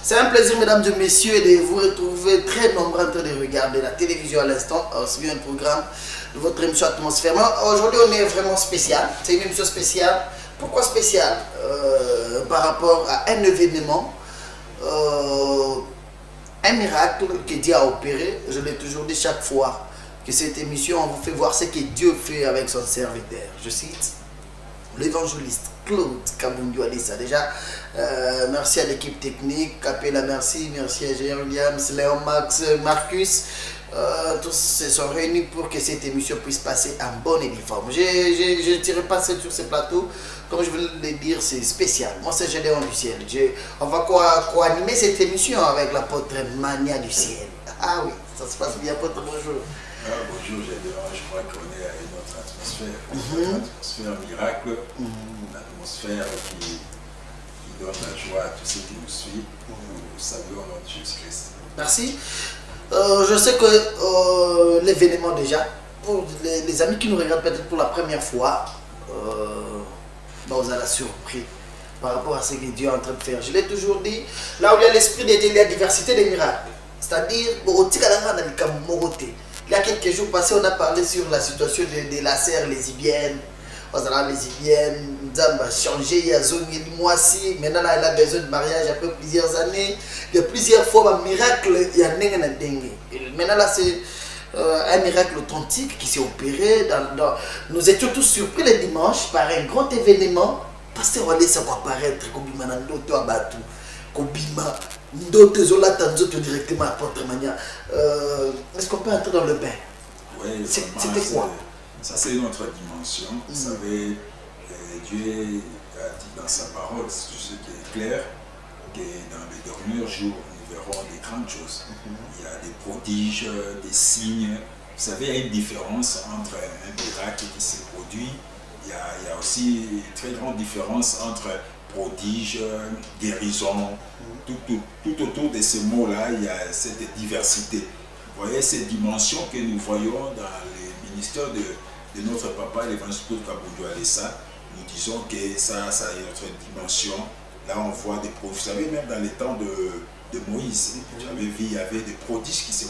C'est un plaisir, mesdames et messieurs, de vous retrouver très nombreux en train de regarder la télévision à l'instant, aussi bien un programme de votre émission Atmosphère. Aujourd'hui, on est vraiment spécial. C'est une émission spéciale. Pourquoi spéciale? Par rapport à un événement, un miracle que Dieu a opéré. Je l'ai toujours dit chaque fois que cette émission, on vous fait voir ce que Dieu fait avec son serviteur. Je cite l'évangéliste Claude Kabundu Alissa. Déjà, merci à l'équipe technique, Capella, merci à Gérard Williams, Léon Max, Marcus. Tous se sont réunis pour que cette émission puisse passer en bonne et due forme. Je ne tirerai pas sur ce plateau, comme je voulais le dire, c'est spécial. Moi, c'est Gédéon du ciel. On va co-animer cette émission avec l'apôtre Mania du ciel. Ah oui, ça se passe bien, apôtre, bonjour. Bonjour Gédéon, je crois qu'on est à une autre atmosphère. Une atmosphère miracle, une atmosphère qui donne la joie à tous ceux qui nous suivent. Nous saluons notre Jésus-Christ. Merci. Je sais que l'événement déjà, pour les amis qui nous regardent peut-être pour la première fois, vous allez surpris par rapport à ce que Dieu est en train de faire. Je l'ai toujours dit, là où il y a l'esprit de Dieu, il y a la diversité des miracles. C'est-à-dire, il y a quelques jours passés, on a parlé sur la situation de la serre lésibienne. Nzamba a changé, il y a zone mois-ci, maintenant là, elle a besoin de mariage après plusieurs années. Il y a plusieurs fois un miracle, il y a un dengue. Maintenant là, c'est un miracle authentique qui s'est opéré. Nous étions tous surpris le dimanche par un grand événement. Pasteur Wale, ça va apparaître, Kobima Nandoto Abatu, Kobima Ndoto Zola Tanzoto directement à Porte Mania. Est-ce qu'on peut entrer dans le bain? Oui, c'était quoi? Ça, c'est notre dimension. Vous savez, Dieu a dit dans sa parole, c'est tout ce qui est clair, que dans les derniers jours, nous verrons des grandes choses. Il y a des prodiges, des signes. Vous savez, il y a une différence entre un miracle qui se produit. Il y a aussi une très grande différence entre prodige, guérison. Tout autour de ces mots-là, il y a cette diversité. Vous voyez, cette dimension que nous voyons dans les ministères de notre papa, l'évangéliste Claude Kabundu Alissa. Nous disons que ça est notre dimension. Là, on voit des prodiges. Vous savez, même dans les temps de Moïse, j'avais vu, il y avait des prodiges qui se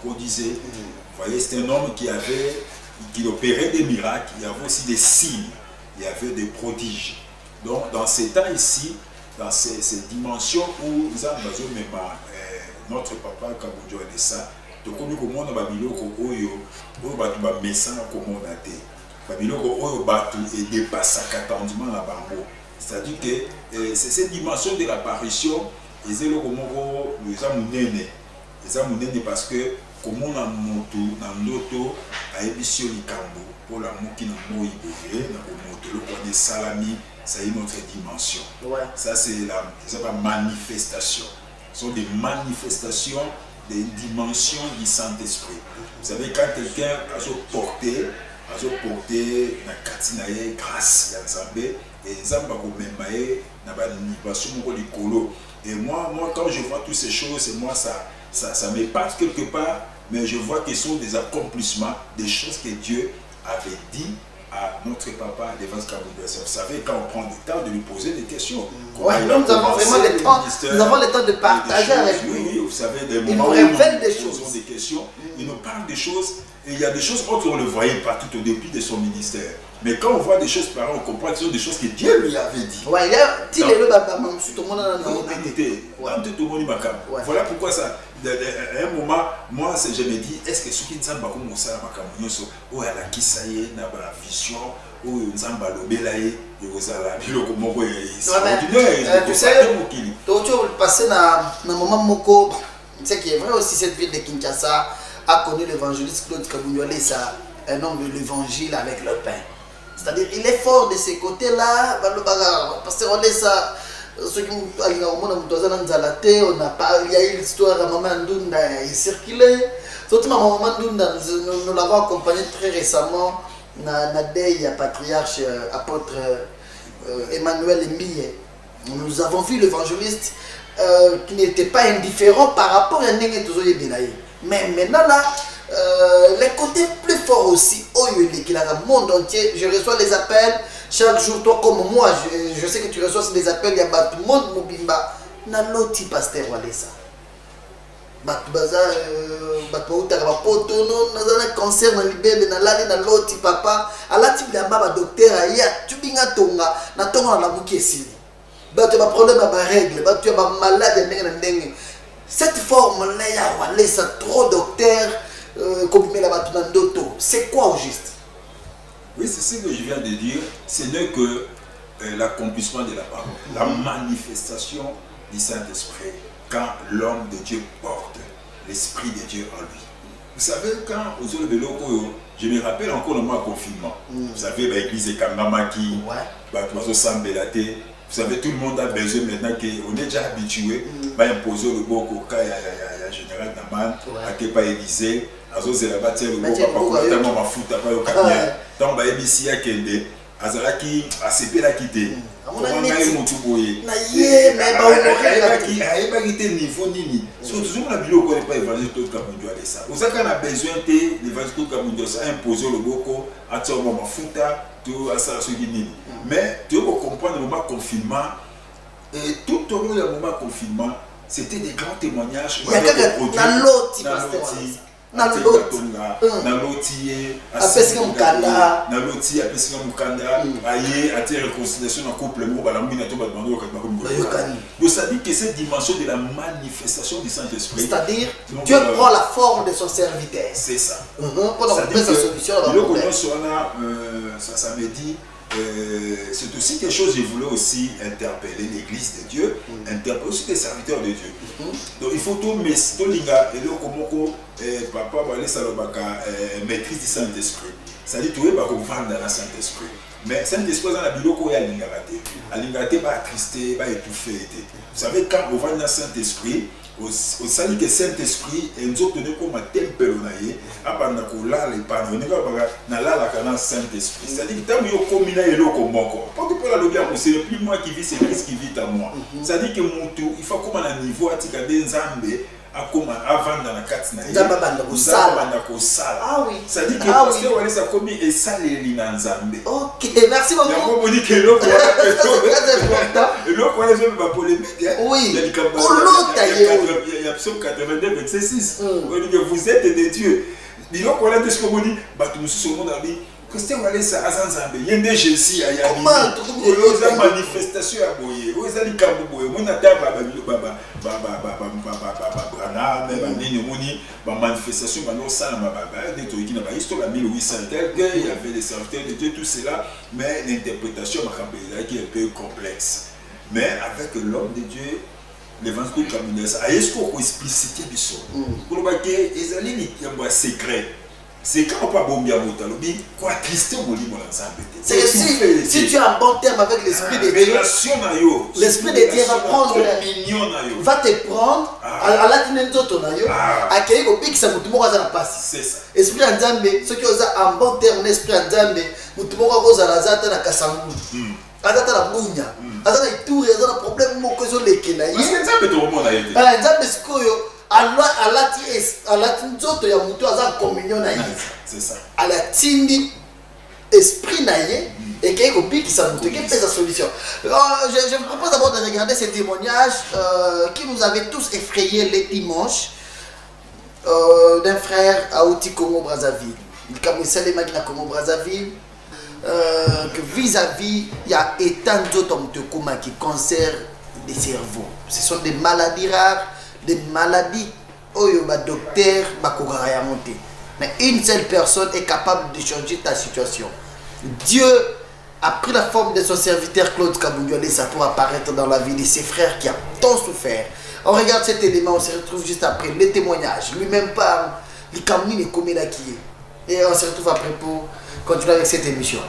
produisaient. Vous voyez, c'est un homme qui opérait des miracles. Il y avait aussi des signes. Il y avait des prodiges. Donc, dans ces temps ici, dans ces dimensions où nous avons notre papa Kabundu Alissa, tokomi komona babiloko oyo batu ba messana komona te babiloko oyo batu et dépassaka tendement na bango. C'est-à-dire que c'est cette dimension de l'apparition ezelo komoko eza munene parce que komona moto na ndoto ayebisi likambo pour la moki na moyi boye na moto le point de salami, ça est notre dimension. Ça c'est la manifestation. Ce sont des manifestations des dimensions du Saint-Esprit. Vous savez, quand quelqu'un a porté la katinaye grâce à Nzambé, et Nzamba komemaye na banibation moko likolo. Et moi, quand je vois toutes ces choses, moi ça m'épate quelque part, mais je vois que ce sont des accomplissements, des choses que Dieu avait dit à notre papa, l'évangéliste Kabundu Alissa. Vous savez, quand on prend le temps de lui poser des questions, nous avons vraiment le temps, nous avons le temps de partager avec lui. Oui, vous savez, des il moments nous révèle des choses. Des questions, il nous parle des choses, et il y a des choses autres qu'on ne le voyait pas tout au début de son ministère. Mais quand on voit des choses pareilles, on comprend que ce sont des choses que Dieu lui avait dit. Voilà pourquoi ça. À un moment, moi, je me dis, est-ce que ce qui nous a dit, oh, elle a qui ça y est, n'a pas vision, oh, nous a balobelaye, et vous avez vu le comment tu sais, tu passer dans un moment moko, c'est qui est vrai aussi, cette ville de Kinshasa a connu l'évangéliste Claude Kabundu Alissa, un homme de l'évangile avec le pain. C'est-à-dire, il est fort de ces côtés-là, parce que on est ça. Ceux qui ont il y a eu l'histoire de Maman Ndunda, il circulait. Surtout Maman Ndunda, nous l'avons accompagné très récemment dans le patriarche apôtre Emmanuel Mille. Nous avons vu l'évangéliste qui n'était pas indifférent par rapport à Ndenge Tozoye Benaye. Mais maintenant là, les côtés plus forts aussi, qui a le monde entier, je reçois les appels chaque jour, toi comme moi, je sais que tu reçois des appels, il y a tout le monde, Mobimba, na loti pasteur Walesa bato baza bato bautaka bapotono naza na cancer na libele na lali na loti papa alati bilamba ba docteur aya tubinga tonga na tonga na lamuki esili bato ba problème ba règle bato ba malade ndenge na ndenge cette forme là ya Walesa trop docteur komimela bato na ndoto c'est quoi au juste? Oui, c'est ce que je viens de dire, ce n'est que l'accomplissement de la parole, la manifestation du Saint-Esprit quand l'homme de Dieu porte l'Esprit de Dieu en lui. Vous savez, quand aux autres de l'Oko, je me rappelle encore le mois confinement. Vous savez, l'église de Kangamaki, vous savez, tout le monde a besoin maintenant qu'on est déjà habitué à imposer le bon coca, il y a général Naman, à Kepa Élysée, à Zozelabaté, le bon papa, tellement ma fout, à pas au camion, tant que Bissi a Kende, à Zalaki, à CP la quitter. On a eu mon tout boyer. Mais il n'y a pas niveau ni. Surtout, on a vu qu'on n'est pas évangile tout comme on doit aller ça. Vous savez qu'on a besoin de l'évangile tout comme on doit ça, imposer le boko, à tout moment fouta, tout à ça, ce qui n'est. Mais tu dois comprendre le moment confinement, et tout au long du moment confinement, c'était des grands témoignages. Il y a quelqu'un l'autre na loti apesi mukanda na loti apesi mukanda aye ati réconciliation na couple mo bala mwina to ba bando ka ba donc ça dit que cette dimension de la manifestation du Saint-Esprit, c'est-à-dire Dieu prend la forme de son serviteur, c'est ça pour trouver sa solution dans le problème. Ça me dit c'est aussi quelque chose que je voulais aussi interpeller l'église de Dieu, interpeller aussi les serviteurs de Dieu. Donc il faut tout linga et le komoko papa balé salobaka maîtrise du Saint-Esprit. Ça dit tout est pas qu'on vend dans le Saint-Esprit. Mais Saint-Esprit dans la biloko ya lingaraté. A lingaraté ba attristé, ba étouffé. Vous savez quand on vend dans le Saint-Esprit, au sali que Saint-Esprit et nous obtenons comme un tempel onaye apanda ko la le pano ni ka baga na la la kana Saint-Esprit. C'est-à-dire que tant yo komina eloko moko. Pas que pour la lobia c'est le plus moi qui vis, c'est Christ qui vit à moi. C'est-à-dire que mutu il faut comme un niveau atika de Nzambe avant dans la carte ah oui, ça dit que pasteur Walesa komi et ça les linanzambe. Ok, merci beaucoup. Il y a polémique. Oui. Il y a Psaume 82 verset 6. Vous êtes des dieux. Il y a ce qu'on dit, Pasteur Walesa azanzambe yende Jésus aya oza manifestation ya boye oza likambo boye mona taba bana nini moni ba manifestation bano sala mababa de toiki na ba histoire ya 1800 il y avait des serviteurs de Dieu tout cela mais l'interprétation makambela qui est un peu complexe mais avec l'homme de Dieu l'évangile comme ça est-ce qu'on expliciter biso pour ba que ezali ni ya secret. C'est quand on pas bon bien motalobi quoi Christ moli mon ensemble. C'est si tu as un bon terme avec l'esprit de Dieu, l'esprit de Dieu va te prendre à la tinenzoto na yo akei ko bikisa mutu moko za na pasi. C'est ça. Esprit Nzambe ce qui oza un bon terme l'esprit Nzambe mutu moko ko za lazata na kasangu. Azata na bunya. Azata na ituri azata na problème moko zo lekela yi. Parce que Nzambe to mona yete. Nzambe sikoyo alati nzoto ya mutu aza communion na ye. C'est ça. Alatindi esprit na ye et qu'il y a qui quelle est la solution. Je vous propose d'abord de regarder ces témoignages qui nous avaient tous effrayés les dimanches d'un frère à Outi Congo Brazzaville. Il y a Congo Brazzaville que vis-à-vis il y a étant d'autres qui cancer des cerveaux. Ce sont des maladies rares, des maladies où le docteur va monter. Mais une seule personne est capable de changer ta situation. Dieu a pris la forme de son serviteur Claude Kabundu Walesa pour apparaître dans la vie de ses frères qui ont tant souffert. On regarde cet élément, on se retrouve juste après les témoignages. Lui-même parle, il camine et comme il a qui est. Et on se retrouve après pour continuer avec cette émission.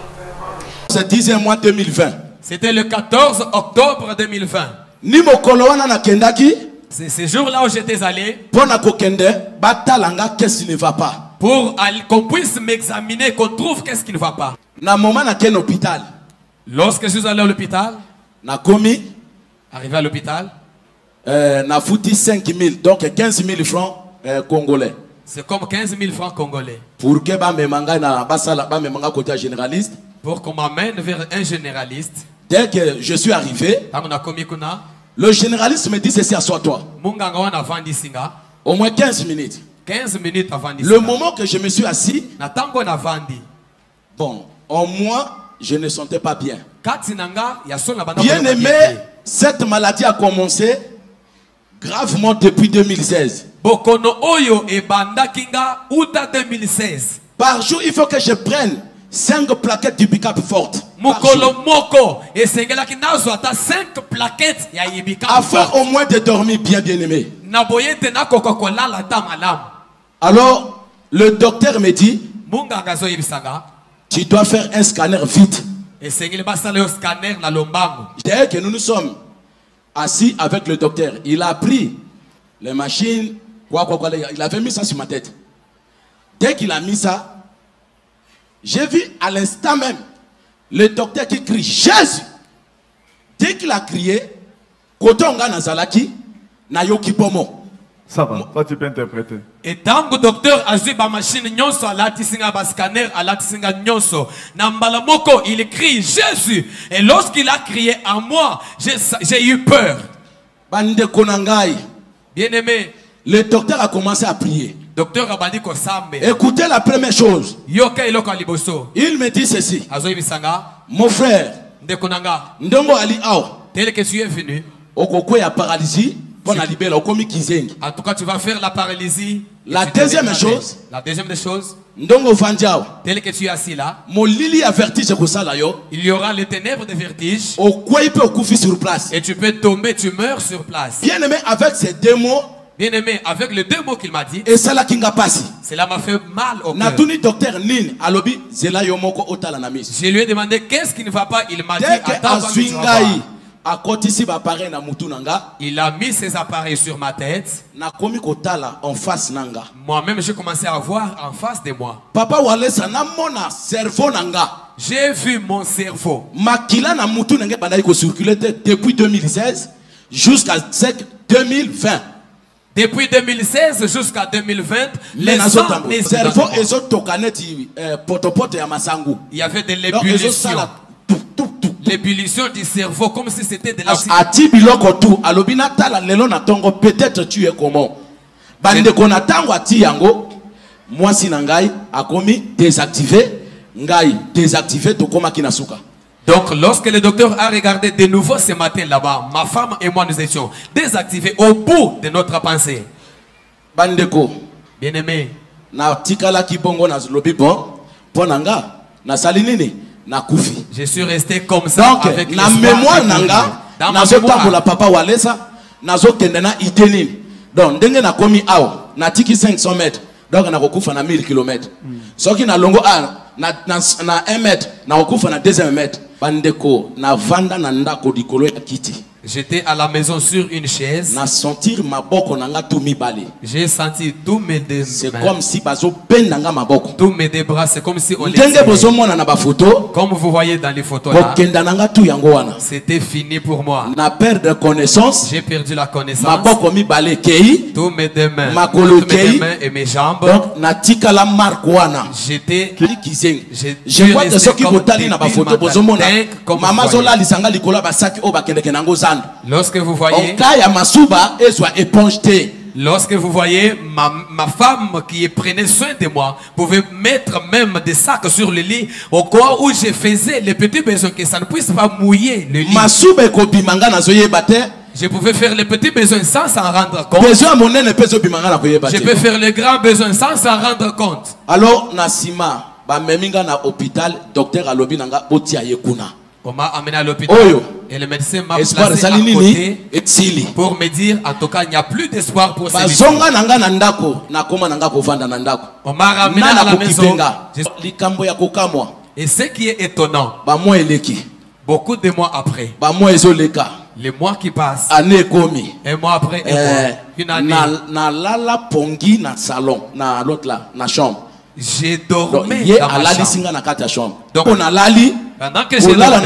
Ce 10e mois 2020. C'était le 14 octobre 2020. Ni mokolowana na kendaki. C'est ce jour-là où j'étais allé. Pour qu'est-ce qui ne va pas. Pour qu'on puisse m'examiner, qu'on trouve qu'est-ce qui ne va pas. Na moment na ken hôpital. Lorsque je suis allé à l'hôpital, na komi, arrivé à l'hôpital, na fouti 5 000, donc 15 000 francs congolais. C'est comme 15 000 francs congolais. Pour que ba me manga na basala ba me manga côté généraliste. Pour qu'on m'amène vers un généraliste. Dès que je suis arrivé, Le généraliste me dit ceci, assois-toi. Munganga wana vandi singa. Au moins 15 minutes. 15 minutes avant de Le moment que je me suis assis, bon, en moi, je ne sentais pas bien. Bien aimé, cette maladie a commencé gravement depuis 2016. Par jour, il faut que je prenne 5 plaquettes du Bicap forte. Afin au moins de dormir bien, bien aimé. Alors, le docteur me dit, tu dois faire un scanner vite. Dès que nous nous sommes assis avec le docteur, il a pris les machines, il avait mis ça sur ma tête. Dès qu'il a mis ça, j'ai vu à l'instant même le docteur qui crie Jésus. Dès qu'il a crié, Kotonga Nazalaki, Nayoki Pomo. Ça va, toi tu peux interpréter. Et tant que le docteur a vu ma machine nyonso à latisinga ba scanner à latisinga nyonso nambala moko il crie Jésus et lorsqu'il a crié à moi j'ai eu peur. Bande konangai. Bien aimé, le docteur a commencé à prier. Docteur Abandi ko sambe. Écoutez la première chose. Yoka iloko liboso. Il me dit ceci. Azo ibisanga. Mon frère. Ndekonanga. Ndongo ali ao. Tel que tu es venu. Okoko ya paralysie. En tout cas, tu vas faire la paralysie. La deuxième chose. La deuxième des choses. Tel que tu es assis là. Il y aura les ténèbres de vertige. Sur place. Et tu peux tomber, tu meurs sur place. Bien aimé, avec ces 2 mots. Bien aimé, avec les 2 mots qu'il m'a dit. Et cela qui n'a pas si. Cela m'a fait mal au cœur. Je lui ai demandé qu'est-ce qui ne va pas. Il m'a dit attends. Il a mis ses appareils sur ma tête. Moi-même, j'ai commencé à voir en face de moi. Papa Walesa na mona cerveau nanga. J'ai vu mon cerveau. Makila na mutu nanga bandai ko circuler depuis 2016 jusqu'à 2020. Depuis 2016 jusqu'à 2020, les cerveau ezo tokaneti potopoto ya masangu. Il y avait de l'ébullition. L'ébullition du cerveau comme si c'était de la peut-être tu es comment bande konatango ati yango moi sinangai akomi désactivé ngai désactivé to koma kinasuka. Donc lorsque le docteur a regardé de nouveau ce matin là-bas, ma femme et moi nous étions désactivés au bout de notre pensée. Bandeko bien aimé na tikala ki bongo na lobi bon ponanga na salinini. Je suis resté comme ça. Donc, avec na mémoire nanga, nazo la papa Walesa, nazo kendena iteni. Donc, denge na komi ao, na tiki 500 mètres. Donc, na kokufa na 1000 km. Soki na longo na 1 mètre, na kokufa na 2 mètre. Bandeko, na vanda na ndako dikolo ya kiti. J'étais à la maison sur une chaise. Na sentir maboko nanga tout mibale. J'ai senti tous mes deux. C'est comme si bazo ben nanga maboko. Tous mes deux bras, c'est comme si on les. Comme vous voyez dans les photos là. C'était fini pour moi. Na perte de connaissance. J'ai perdu la connaissance. Maboko mibale kei. Tous mes deux mains. Makolo kei. Et mes jambes. Donc na tika la markwana. J'étais. Je vois de ceux qui botali na ba photo bozomona. Mama zola lisanga likola basaki o bakendeke nango zan. Lorsque vous voyez, lorsque vous voyez ma femme qui prenait soin de moi pouvait mettre même des sacs sur le lit au cas où je faisais les petits besoins que ça ne puisse pas mouiller le lit. Je pouvais faire les petits besoins sans s'en rendre compte. Je peux faire les grands besoins sans s'en rendre compte. Alors Nasima ba meminga na hôpital docteur alobi nanga botia yekuna. On m'a amené à l'hôpital et le médecin m'a placé à côté pour me dire en tout cas il n'y a plus d'espoir pour celui-ci. On m'a ramené à la maison. Et ce qui est étonnant, beaucoup de mois après, les mois qui passent, un mois après, une année, j'ai dormi dans ma chambre. Donc, pendant que j'ai dormi,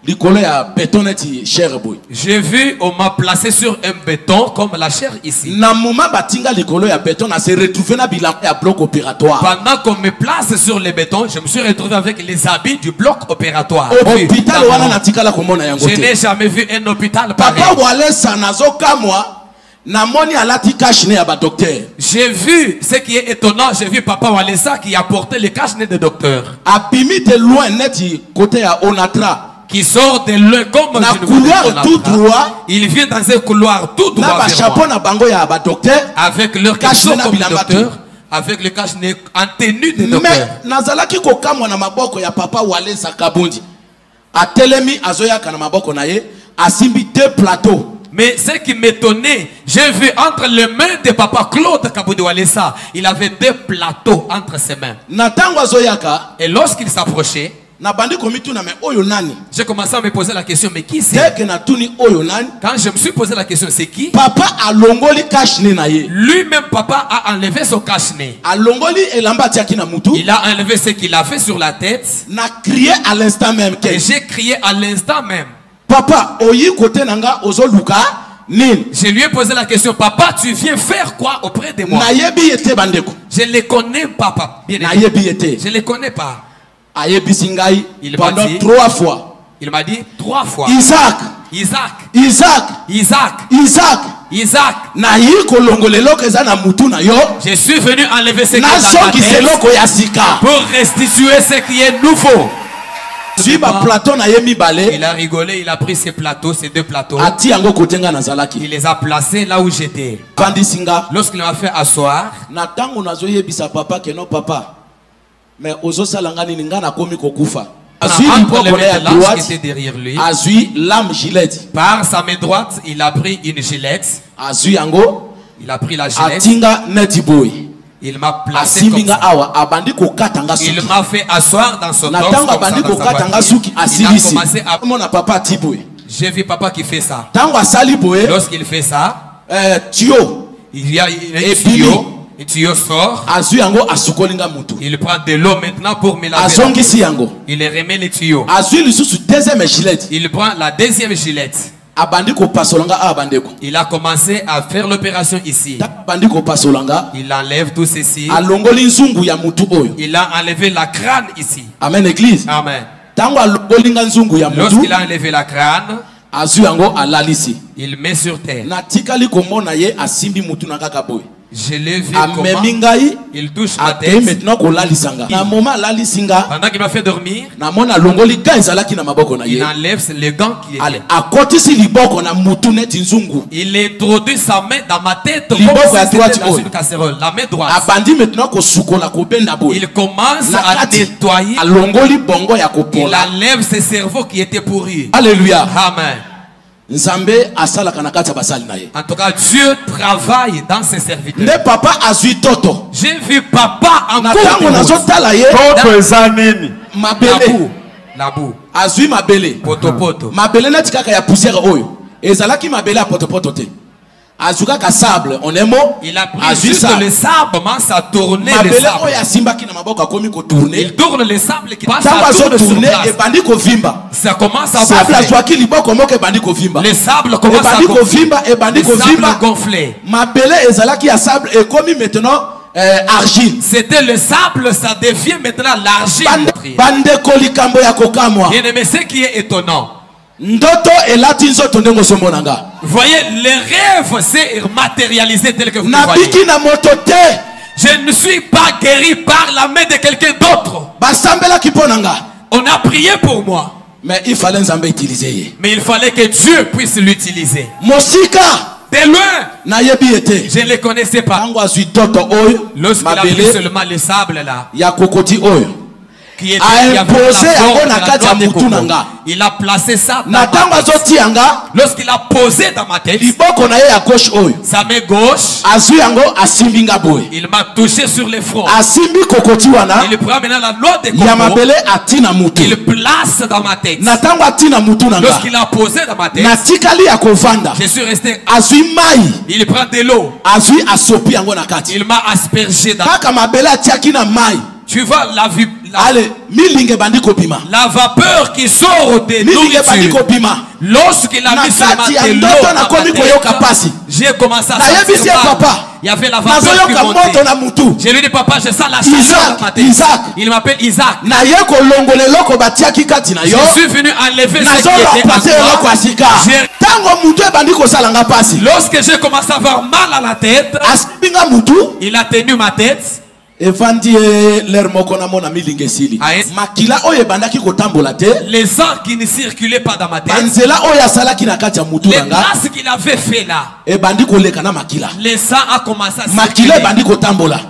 likolo ya béton neti chair boy. J'ai vu, on m'a placé sur un béton comme la chair ici. Na moment batinga likolo ya béton na se retrouver na bilan ya bloc opératoire. Pendant qu'on me place sur le béton, je me suis retrouvé avec les habits du bloc opératoire. Hôpital wana natikala komona yango te. Je n'ai jamais vu un hôpital pareil. Papa Walesa nazoka moi na moni alati cache ya ba docteur. J'ai vu ce qui est étonnant, j'ai vu Papa Walesa qui a porté le cache-nez de docteur. Apimi de loin neti côté ya Onatra. Qui sort de loin comme na couloir tout droit. Il vient dans un couloir tout droit. Na ba chapeau na bango ya ba docteur. Avec leur cache-nez comme docteur. Avec le cache-nez en tenue de docteur. Mais nazalaki kokamwa na maboko ya Papa Walesa Kabundi. Atelemi azoya kana maboko na ye asimbi 2 plateaux. Mais ce qui m'étonnait, j'ai vu entre les mains de Papa Claude Kabundi Walesa, il avait 2 plateaux entre ses mains. Et lorsqu'il s'approchait, j'ai commencé à me poser la question, mais qui c'est? Quand je me suis posé la question, c'est qui? Papa a longoli cache-nez na ye. Lui-même, papa a enlevé son cache-nez. Il a enlevé ce qu'il a fait sur la tête. Na crié à l'instant même. Et j'ai crié à l'instant même. Papa, oyi kote nanga ozoluka nin. Je lui ai posé la question, papa, tu viens faire quoi auprès de moi? Je ne les connais pas, papa. Bien évidemment. Je ne les connais pas. Il pendant 3 fois. Il m'a dit 3 fois. Isaac. Isaac. Isaac. Isaac. Isaac. Isaac. Je suis venu enlever ce qui est dans ma tête pour restituer ce qui est nouveau. Il a rigolé, il a pris ses plateaux, ces 2 plateaux. Il les a placés là où j'étais. Lorsqu'il m'a fait asseoir, mais ozo salangani ningana komi kokufa. Qui était derrière lui. Lame gilette. Par sa main droite, il a pris une gilette. Il a pris la gilette. Il m'a placé comme ça. Il m'a fait asseoir dans son dos. Il a commencé à... J'ai vu papa qui fait ça. Lorsqu'il fait ça, il y a un tuyau. Et tu sort. Il prend de l'eau maintenant pour me laver. Il remet les tuyaux. Il prend la 2e gilette. Il a commencé à faire l'opération ici. Il enlève tout ceci. Il a enlevé la crâne ici. Amen, église. Amen. Lorsqu'il a enlevé la crâne, il met sur terre. Je l'ai vu comment il touche ma tête. Pendant qu'il m'a fait dormir, il enlève les gants qui étaient. Il introduit sa main dans ma tête comme si c'était dans une casserole. La main droite. Il commence à nettoyer. Il enlève ses cerveaux qui étaient pourris. Alléluia. Amen. En tout cas, Dieu travaille dans ses serviteurs. J'ai vu papa en la boue. Azui mabele. Poto. Mabele na tikaka ya poussière oyo. Ezalaki mabele a poto te. Azuka ka sable, on est mot. Il a pris juste le sable, commence à tourner le sable. Il tourne le sable qui passe à tourner sur place. Ça commence à gonfler. Le sable commence à gonfler. Mabele ezalaki ya sable et comme maintenant argile. C'était le sable, ça devient maintenant l'argile. Bien aimé, ce qui est étonnant. Voyez, les rêves s'est matérialisé tel que vous le voyez. Je ne suis pas guéri par la main de quelqu'un d'autre. On a prié pour moi. Mais il fallait que Dieu puisse l'utiliser. De loin, je ne les connaissais pas. Lorsqu'il a pris seulement le sable là, qui était il a placé ça dans ma tête. Lorsqu'il a posé dans ma tête, sa main gauche, il m'a touché sur le front. Il prend maintenant la noix de coco, il place dans ma tête. Lorsqu'il a posé dans ma tête, je suis resté. Il prend de l'eau, il m'a aspergé dans. Tu vois la vue. Allez, La vapeur qui sort des nourritures. Lorsqu'il a mis seulement de l'eau dans ma tête, j'ai commencé à sentir mal. Il y avait la vapeur qui montait. J'ai lui dit, papa, je sens la chaleur dans ma tête. Il m'appelle Isaac. Je suis venu enlever ce qui était à moi. Lorsque j'ai commencé à avoir mal à la tête, il a tenu ma tête. Les sang qui ne circulaient pas dans ma tête, les traces qu'il avait fait là, les sang a commencé à circuler.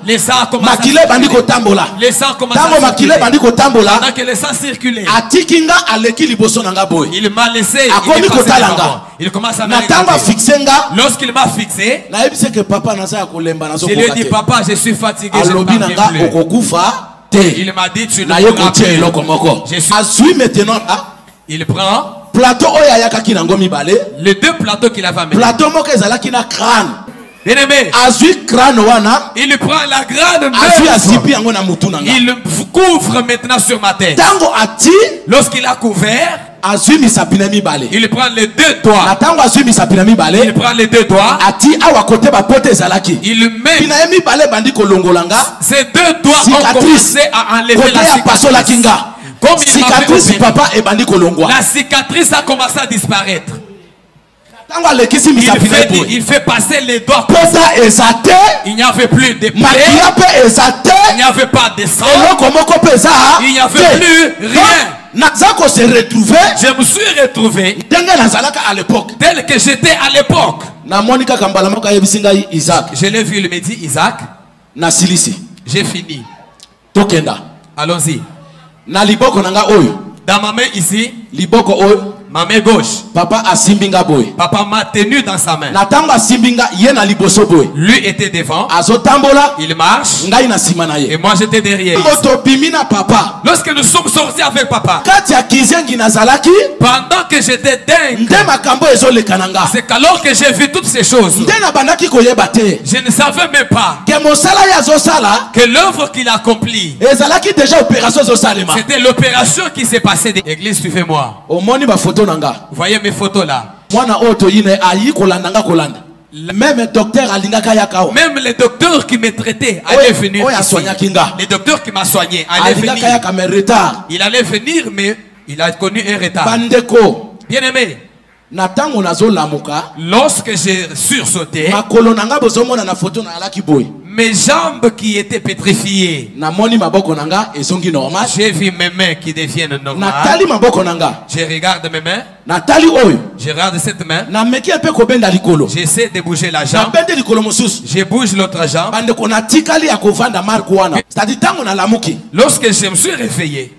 Les sang a commencé à circuler. Les sang a commencé à circuler. Pendant que les sang circulaient, il m'a laissé. Il commence à me regarder. Lorsqu'il m'a fixé, je lui ai dit, papa, je suis fatigué. Il m'a dit, tu ne pourras plus. Je suis maintenant. Il prend les deux plateaux qu'il avait amenés. Bien aimé, il prend la grande neuve. Il couvre maintenant sur ma tête. Lorsqu'il a couvert, il prend les deux doigts. Il prend les deux doigts. Il met ces deux doigts ont commencé à enlever la cicatrice. Comme la cicatrice a commencé à disparaître. Il fait passer les doigts. Il n'y avait plus de plaies. Il n'y avait pas de sang. Il n'y avait plus rien. Je me suis retrouvé tel que j'étais à l'époque. Je l'ai vu, il me dit, Isaac, j'ai fini. Allons-y. Dans ma main ici, ma main gauche, papa m'a tenu dans sa main. Lui était devant, il marche, et moi j'étais derrière. Lorsque nous sommes sortis avec papa, pendant que j'étais dingue, c'est qu'alors que j'ai vu toutes ces choses, je ne savais même pas que l'œuvre qu'il a accomplie, c'était l'opération qui s'est passée. Église, suivez-moi. Vous voyez mes photos là. Même les docteurs qui me traitaient allaient venir ici. Les docteurs qui m'ont soigné allaient venir. Il allait venir, mais il a connu un retard. Bien aimé, lorsque j'ai sursauté, mes jambes qui étaient pétrifiées, j'ai vu mes mains qui deviennent normales. Je regarde mes mains. Je regarde cette main. J'essaie de bouger la jambe. Je bouge l'autre jambe. Lorsque je me suis réveillé,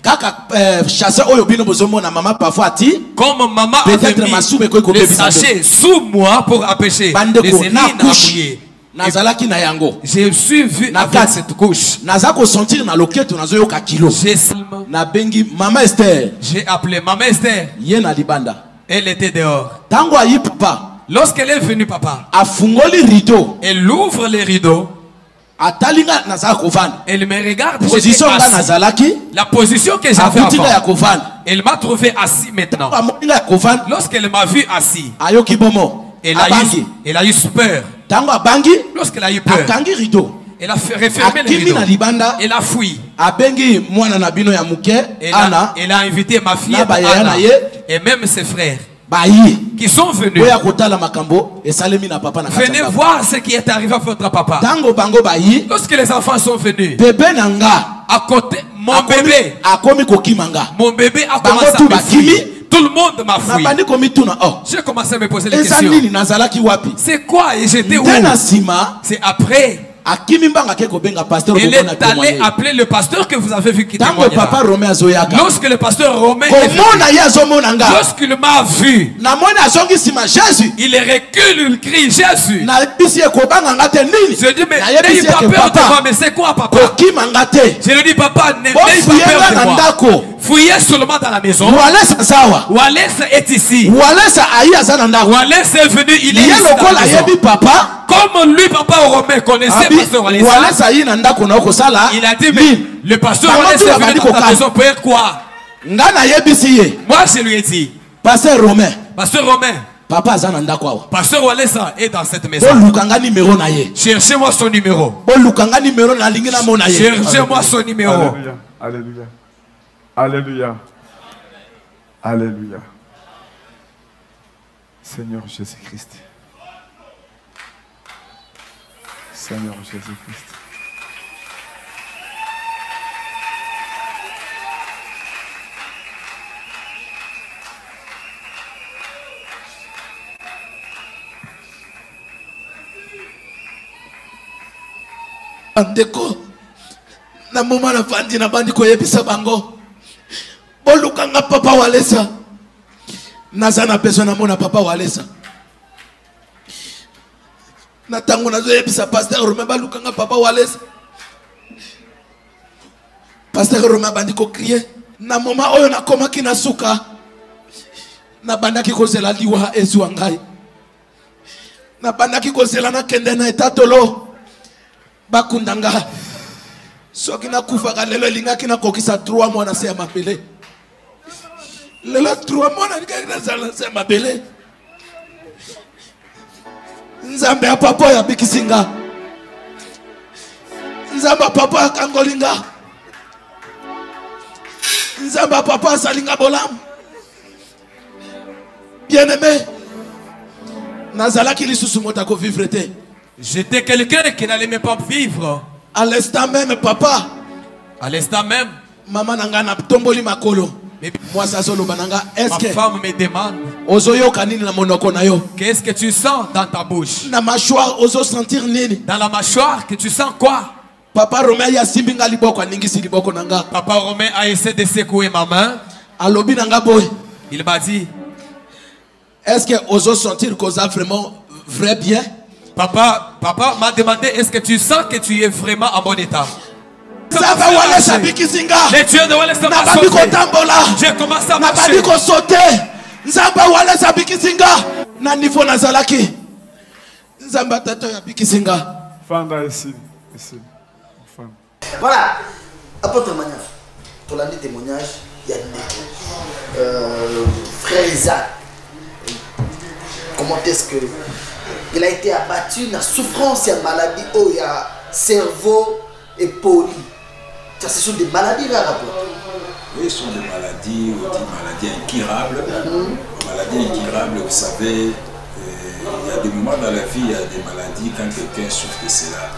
comme maman avait mis le sachet sous moi pour empêcher les ennemis à mouiller, j'ai suis vu avec cette couche. J'ai appelé Maman Esther. Elle était dehors. Lorsqu'elle est venue, papa, elle ouvre les rideaux. Elle me regarde. La position que j'avais avant, elle m'a trouvé assis maintenant. Lorsqu'elle m'a vu assis, elle a eu peur. Lorsqu'elle a eu peur, elle a refermé les rideaux. Elle a fui. Elle a invité ma fille Anna et même ses frères qui sont venus. Venez voir ce qui est arrivé à votre papa. Lorsque les enfants sont venus, à côté, mon bébé a commencé à me fuir. Tout le monde m'a fui. J'ai commencé à me poser les questions. C'est quoi et j'étais où? C'est après. Elle est allée appeler le pasteur que vous avez vu qui témoigne là. Lorsque le pasteur Romain est venu, lorsqu'il m'a vu, il recule, il crie Jésus. Je dis mais n'ayez pas peur de moi. Mais c'est quoi papa? Je lui dis papa, n'ayez pas peur de moi. Fouillez seulement dans la maison. Wallace est ici. Wallace est venu, il est ici dans la maison. Comme lui, papa Romain connaissait pasteur Wallace. Il a dit, mais le pasteur Wallace est venu dans ta maison pour quoi? Moi, je lui ai dit, pasteur Romain. Pasteur Wallace est dans cette maison. Cherchez-moi son numéro. Cherchez-moi son numéro. Alléluia. Alléluia. Alléluia. Seigneur Jésus-Christ. Seigneur Jésus-Christ. Andeko na moma na fandi na bandi koyebisa bango bolukanga papa Walesa naza na besoin na mona papa Walesa na tango nazo yebisa pasteur Romain balukanga papa Walesa pasteur Romain bandi ko crier na moma oyo na komaki na suka na bandaki kozela liwa ezwa ngai na bandaki kozela na kende na etatolo bakundanga soki na kufa lelo lingaki na kokisa 3 mois na se mapele lelo 3 mois na lingaki na se mapele nzambe ya papa ya bikisinga nzamba papa ya kangolinga nzamba papa salinga bolam bien aimé nazalaki lisusu mota ko vivre te. J'étais quelqu'un qui n'allait même pas vivre. À l'instant même, papa. À l'instant même. Maman nanga tomboli makolo. Moi ça solo bananga. Ma femme me demande. Ozoyo kanini na monoko na yo. Qu'est-ce que tu sens dans ta bouche? Na mâchoire ozo sentir nini? Dans la mâchoire que tu sens quoi? Papa Romain ya simbinga liboko ningisi liboko nanga. Papa Romain a essayé de secouer ma main. Alobi nanga boy. Il m'a dit. Est-ce que ozo sentir que ça vraiment vrai bien? Papa m'a demandé, est-ce que tu sens que tu es vraiment en bon état? Les dieux de Wallace m'a sauté. J'ai commencé à marcher. Fanda ici. Voilà. Apôtre Mania, pour l'année témoignage, il y a frère Isaac. Comment est-ce que il a été abattu dans la souffrance et la maladie où il y a cerveau et poli. Ça, ce sont des maladies là, rapport. Oui, ce sont des maladies, on dit maladies incurables. Maladies incurables, vous savez, il y a des moments dans la vie, il y a des maladies, quand quelqu'un souffre de cela,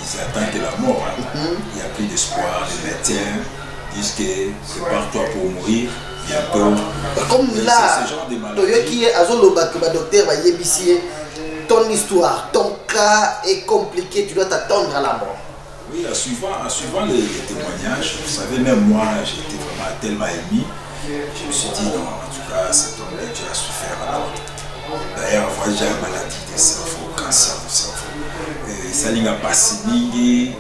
ils attendent que la mort. Il n'y a plus d'espoir. Les médecins disent que prépare-toi pour mourir. Bientôt. Comme là, qui est docteur va yébisser. Ton histoire, ton cas est compliqué, tu dois t'attendre à la mort. Oui, en suivant les témoignages, vous savez, même moi, j'étais vraiment tellement ému. Je me suis dit, non, en tout cas, cet homme de Dieu a souffert à la honte. D'ailleurs, on voit déjà une maladie du cerveau, cancer du cerveau. Ça n'a pas signé,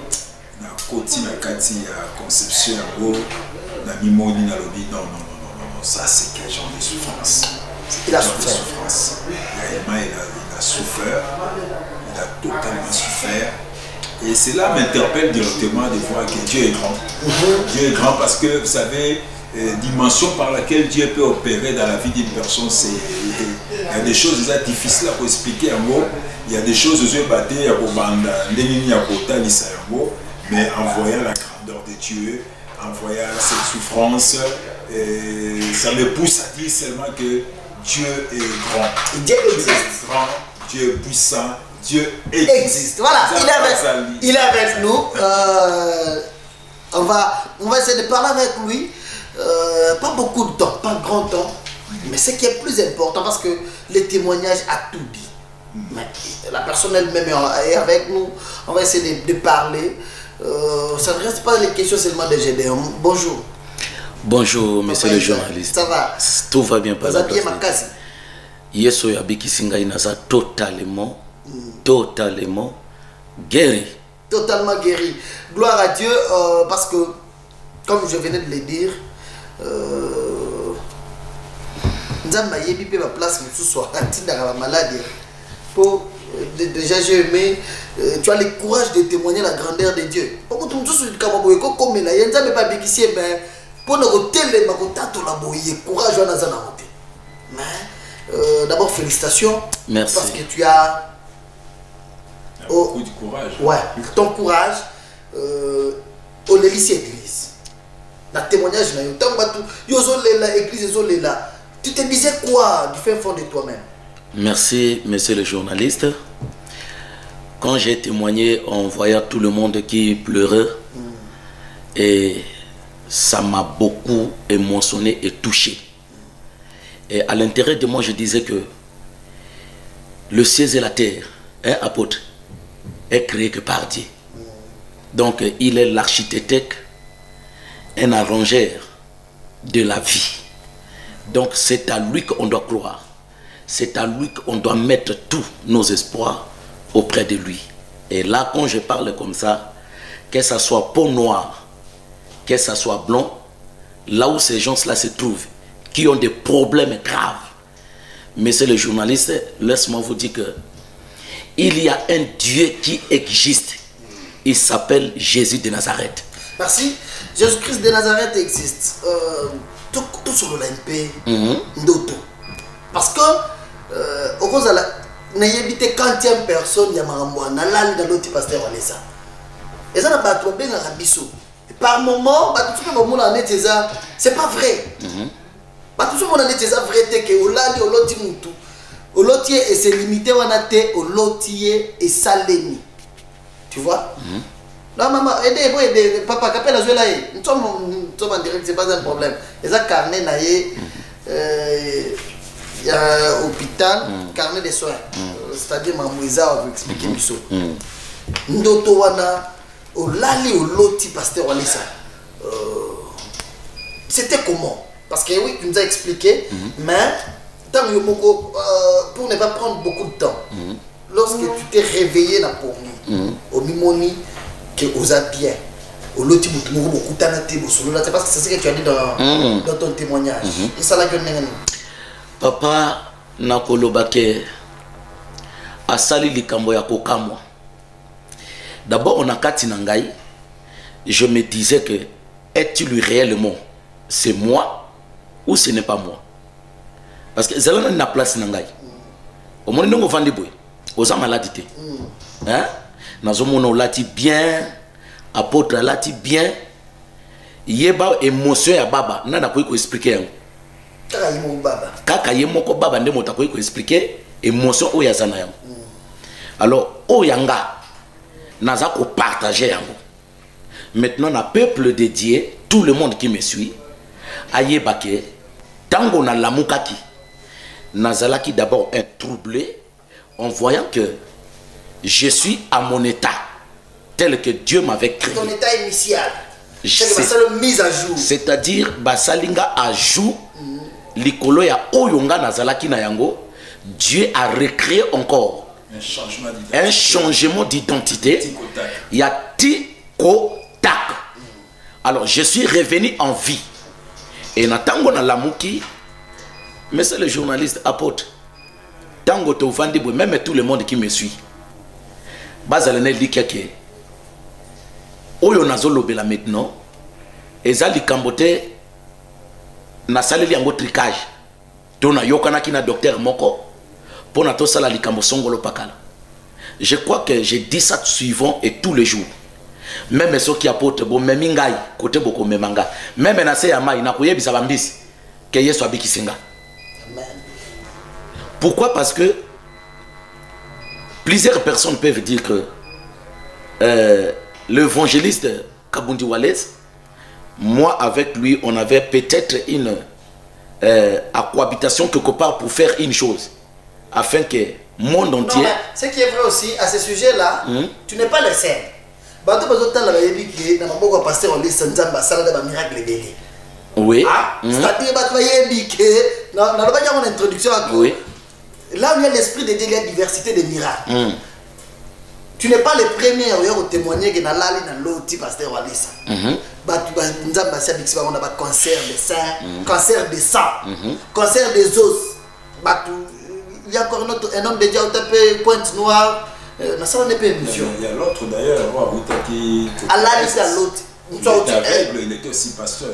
na côté, na kati, conception, na mimoni, na lobby, non, ça c'est quel genre de souffrance? Il a souffert. Réellement, il a souffert, il a totalement souffert. Et cela m'interpelle directement de voir que Dieu est grand. Dieu est grand parce que, vous savez, dimension par laquelle Dieu peut opérer dans la vie d'une personne, il y a des choses déjà difficiles à expliquer en mots. Il y a des choses que je vais battre, mais en voyant la grandeur de Dieu, en voyant cette souffrance, ça me pousse à dire seulement que Dieu est grand. Dieu existe. Grand, Dieu est puissant, Dieu existe. Voilà, il est avec nous. On va essayer de parler avec lui. Pas beaucoup de temps, pas grand temps. Mais ce qui est plus important, parce que le témoignage a tout dit. Mais la personne elle-même est avec nous. On va essayer de parler. Ça ne reste pas les questions seulement de Gédéon. Bonjour. Bonjour, monsieur le journaliste. Ça va? Tout va bien par la place. Yeso Yabiki Singa Inasa totalement guéri. Totalement guéri. Gloire à Dieu, parce que, comme je venais de le dire, Nzamba yebi pe ma place mosusu atindaka ba malade. Pour déjà j'ai aimé tu as le courage de témoigner la grandeur de Dieu. Beaucoup tout mosusu kama boye ko komela yenza pas bikisie mais pour ne tele ma kotato la boye courage wana za na moté. Mais d'abord félicitations. Merci. Parce que tu as beaucoup de courage. Ouais, ton courage au lycée église. La témoignage là, tu te disais quoi du fin fond de toi-même? Merci, monsieur le journaliste. Quand j'ai témoigné en voyant tout le monde qui pleurait, et ça m'a beaucoup émotionné et touché. Et à l'intérieur de moi, je disais que le ciel et la terre, apôtre, est créé que par Dieu. Donc, il est l'architecte, un arrangeur de la vie. Donc, c'est à lui qu'on doit croire. C'est à lui qu'on doit mettre tous nos espoirs auprès de lui. Et là, quand je parle comme ça, que ça soit peau noire, que ça soit blond, là où ces gens-là se trouvent, qui ont des problèmes graves. Monsieur le journaliste, laisse-moi vous dire que il y a un Dieu qui existe. Il s'appelle Jésus de Nazareth. Merci. Jésus-Christ de Nazareth existe. Tout sur le LMP, d'autres. Parce que, au cause de la n'ayébité 40e personne, il y a un lal dans l'autre pasteur Walesa. Et ça n'a pas trop bien à Bissou. Par moment, c'est pas vrai. Tout ce monde a dit c'est vrai que au lali au loti mutu. Au lotier et c'est limité on a été au lotier et salemi. Tu vois? Non maman, aidez, papa, qu'appelle la là. Nous sommes en direct, c'est pas un problème. Et ça carnet naïe, il y a hôpital, carnet de soins. C'est-à-dire Mamouisa va vous expliquer miso. Ndoto wana au lali au loti pasteur Walesa. C'était comment? Parce que oui, tu nous as expliqué, mais pour ne pas prendre beaucoup de temps, lorsque tu t'es réveillé là pour nous, au mimoni, que vous êtes bien, au loti c'est parce que c'est ce que tu as dit dans ton témoignage. Et ça la gueule. Papa Nakolobake asali likambo ya kokamwa. D'abord on a katinangai, je me disais que est-il réellement c'est moi ou ce n'est pas moi? Parce que Zalana n'a place nangai. Au moins nous vendre boy. Aux maladité. Hein? Nazomono lati bien, apôtre lati bien. Yeba émotion ya baba, nana ko expliquer. Kaka yemo baba. Kaka yemo ko baba ndemo ta ko expliquer émotion o ya zana yango. Alors o yanga naza ko partager yango. Maintenant na peuple de Dieu, tout le monde qui me suit, ayebake tango na lamukaki nazalaki d'abord un troublé en voyant que je suis à mon état tel que Dieu m'avait créé. Ton état initial. C'est la mise à jour. C'est-à-dire basalinga à jour likolo ya oyonga nazalaki na yango. Dieu a recréé encore un changement d'identité. Il y a tiko tak. Alors je suis revenu en vie. Et na tango na lamuki, mais c'est le journaliste apôtre. Tango to vandi bo, même tout le monde qui me suit. Bazalene dit que oyo nazolo bela maintenant, ezali kambote na saleli yango tricage. Tona yokana ki na docteur moko pona to sala likambo songolo pakala. Je crois que j'ai dit ça suivant et tous les jours. Même ceux qui apportent bon même ngai côté boko memanga même na se ya mai na koyebisa bambisi que Yesu abikisinga. Amen. Pourquoi? Parce que plusieurs personnes peuvent dire que l'évangéliste Kabundi Walesa, moi avec lui on avait peut-être une cohabitation quelque part pour faire une chose afin que le monde entier. Non, ce qui est vrai aussi à ce sujet là, tu n'es pas le seul. Oui. C'est-à-dire mon introduction. Oui. Là où il y a l'esprit de Dieu, il y a diversité de miracles. Tu n'es pas le premier à témoigner que dans l'ali dans l'autre pasteur Walesa. Nous avons un cancer des seins, cancer des sang, cancer des os. Il y a encore un homme de Dieu qui a pointe noire. Il y a l'autre d'ailleurs, qui à l'ali c'est l'autre. Il était aussi pasteur.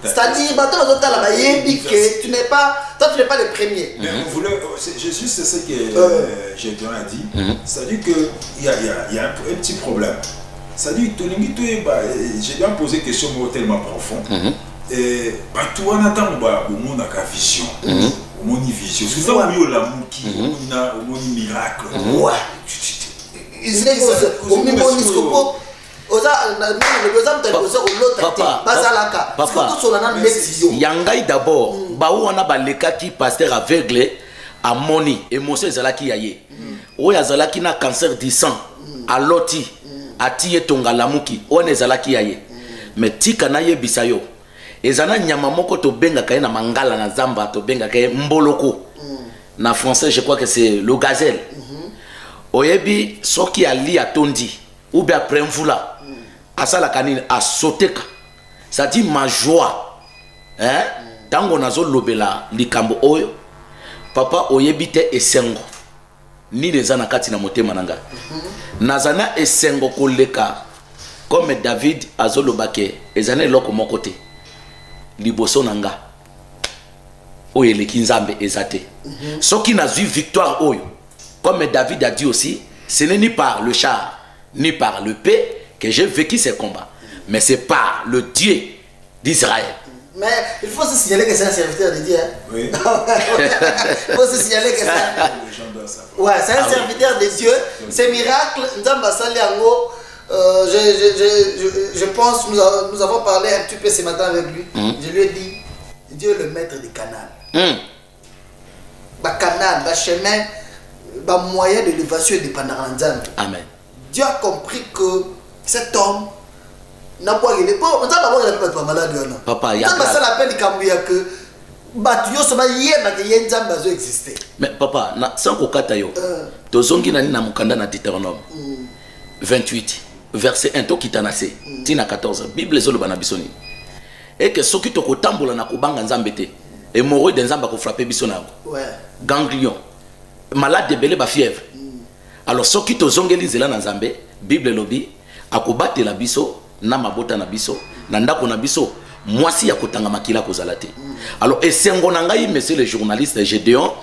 C'est-à-dire, que tu n'es pas le premier. Mais vous voulez, Jésus, c'est ce que j'ai bien dit. C'est-à-dire qu'il y a un petit problème. C'est-à-dire que j'ai bien posé une question tellement profonde. Et tout en attendant, au monde a une vision. Au monde a une vision. C'est ça où il y a l'amour qui a un miracle. Ouais. Il est au mimoniscopo. Papa, yangai d'abord, baou wana baleka ki pasteur aveugle a moni émotion ezalaki yaye. Oya zalaki na cancer du sang, a loti, a tiye tonga lamuki, on ezalaki yaye. Mais tika na yebisa yo. Ezana nyama moko to benga kaye na mangala na zamba to benga kaye mboloko. Na français je crois que c'est le gazelle. Oyebi soki ali atondi ou bien après mvula. Asala kanine a sauté. Ça dit ma joie. Hein? Tango nazo lobela likambo oyo. Papa oyebite esengo. Ni lezana kati na motema nanga. Nazana esengo koleka. Comme David azolobake ezane loko mokote. Liboso nanga. Oye le kinzambe ezate. Soki nazui victoire oyo. Comme David a dit aussi, ce n'est ni par le char, ni par le paix que j'ai vécu ces combats. Mais c'est par le Dieu d'Israël. Mais il faut se signaler que c'est un serviteur de Dieu. Hein? Oui. Il faut se signaler que c'est un serviteur de Dieu. Ces miracles, je pense, nous avons parlé un petit peu ce matin avec lui. Je lui ai dit, Dieu est le maître des canaux. Canal, chemin, moyen de l'élévation et de Pandaranzan. Amen. Dieu a compris que cet homme n'a pas eu on n'a pas malade. Papa, il y a la peine que mais papa, sans kokata yo, tozongi nani na mukanda na Deutéronome 28, verset 1 to kitanase, tina 14, Bible ezoloba na bisoni. Et que soki to kotambola na kubanga nzambete, et moro de nzamba ko frapper bisona. Ouais. Ganglion. Malade de belé ba fièvre. Alors soki to zongeli nzela na nzambe, Bible lobi akobate la biso na mabota na biso, na ndako na biso. Moi si ya kotanga makila kozala te. Alors esengo na ngai monsieur le journaliste Gédéon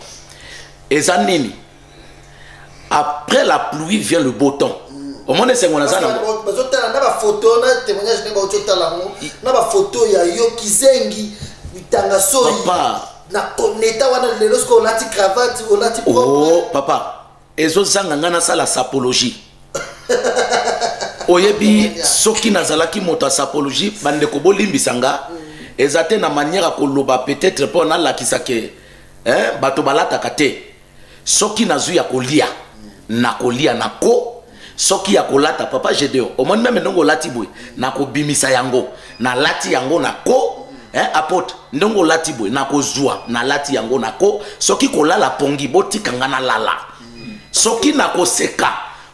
ezanini. Après la pluie vient le beau temps. Au moins esengo na zana. Bazotala na ba photo na témoignage ne ba otala ngo na ba photo ya yo kizengi bitanga soi. Papa na koneta wana lelo sko lati cravate o lati propre. Oh papa ezo zanga ngana sala sapologie. Oyebi soki nazalaki moto sapologie bande ko bolimbisanga ezate na manière ko loba peut-être pour na lakisa ke bato balata kate soki nazu ya kolia na kolia na ko soki ya kolata papa Gédéon au moins même ndongo lati boy na ko bimisa yango na lati yango na ko apote ndongo lati boy na ko zwa na lati yango na ko soki kolala pongi botika ngana lala soki na ko seka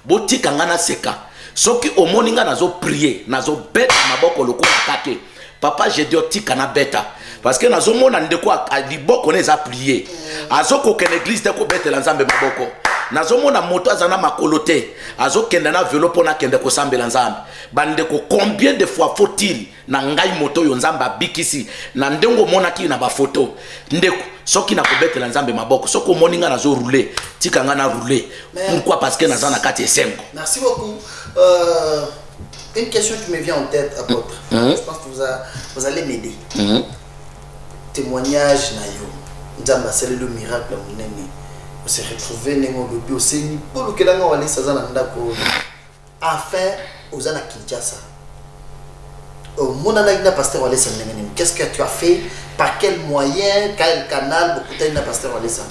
botika ngana seka soki omoninga nazo prier nazo beta maboko lokola kake papa Gédéon tika na beta parce que nazo mona ndeko a liboko neza prier azoko ke l'église de ko betela nzambe maboko nazo mona moto azana makolote azokenda na vélo pona kende ko sambela nzambe bandeko combien de fois faut-il na ngai moto yo nzambe abikisi na ndengo mona ki na ba photo ndeko soki na ko betela nzambe maboko soko moninga nazo rouler tika nga na rouler pourquoi parce que nazana kati esengo. Merci beaucoup. Une question qui me vient en tête, apôtre. Je pense que vous allez m'aider. Témoignage nayo. Nzamba c'est le miracle monene. On s'est retrouvé nengo lobi au seni pour que langa wali sazana ndako. Enfin, ozana Kinshasa. Mon analyse pasteur wali sanengene. Qu'est-ce que tu as fait? Par quel moyen? Quel canal? Beaucoup de pasteur wali san.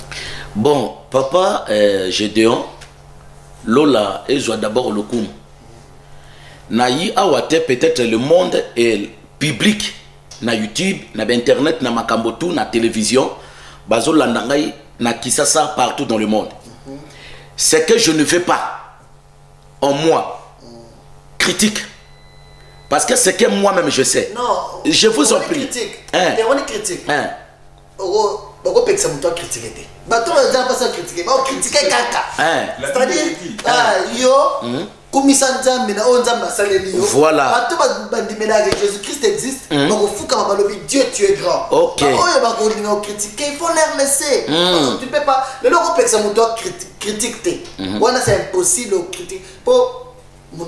Bon, papa Gédéon Lola et je d'abord le coup. Naï awate peut-être le monde est public na YouTube, na internet, na makambotu, na télévision, bazo landangai na kisasa partout dans le monde. C'est que je ne veux pas en moi critique. Parce que c'est que moi-même je sais. Non. Je vous en prie. On est critique. On peut critiquer. Voilà. Jésus-Christ existe. Dieu, tu es grand. Ok. Il faut les laisser. Tu ne peux pas. Le logo critiquer. C'est impossible de critiquer. Mais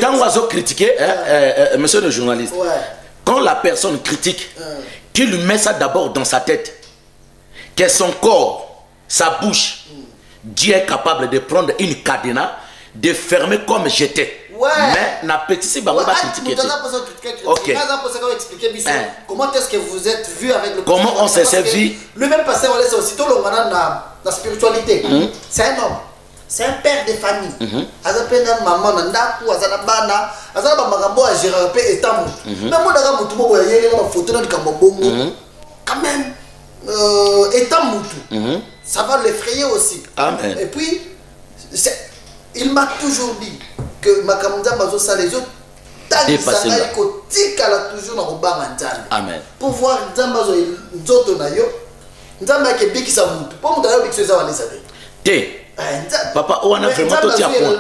quand on va critiquer, monsieur le journaliste, quand la personne critique, qu'il lui met ça d'abord dans sa tête, que son corps, sa bouche, Dieu est capable de prendre une cadenas, de fermer comme j'étais. Mais n'a petit si va critiquer. Ok. Comment est-ce que vous êtes vu avec le comment on s'est servi? Le même pasteur, c'est aussitôt la spiritualité. C'est un homme. C'est un père de famille. Maman, quand même, ça va l'effrayer aussi. Amen. Et puis, il m'a toujours dit que ma caméra les autres Amen. pour voir papa, on a vraiment tout à point.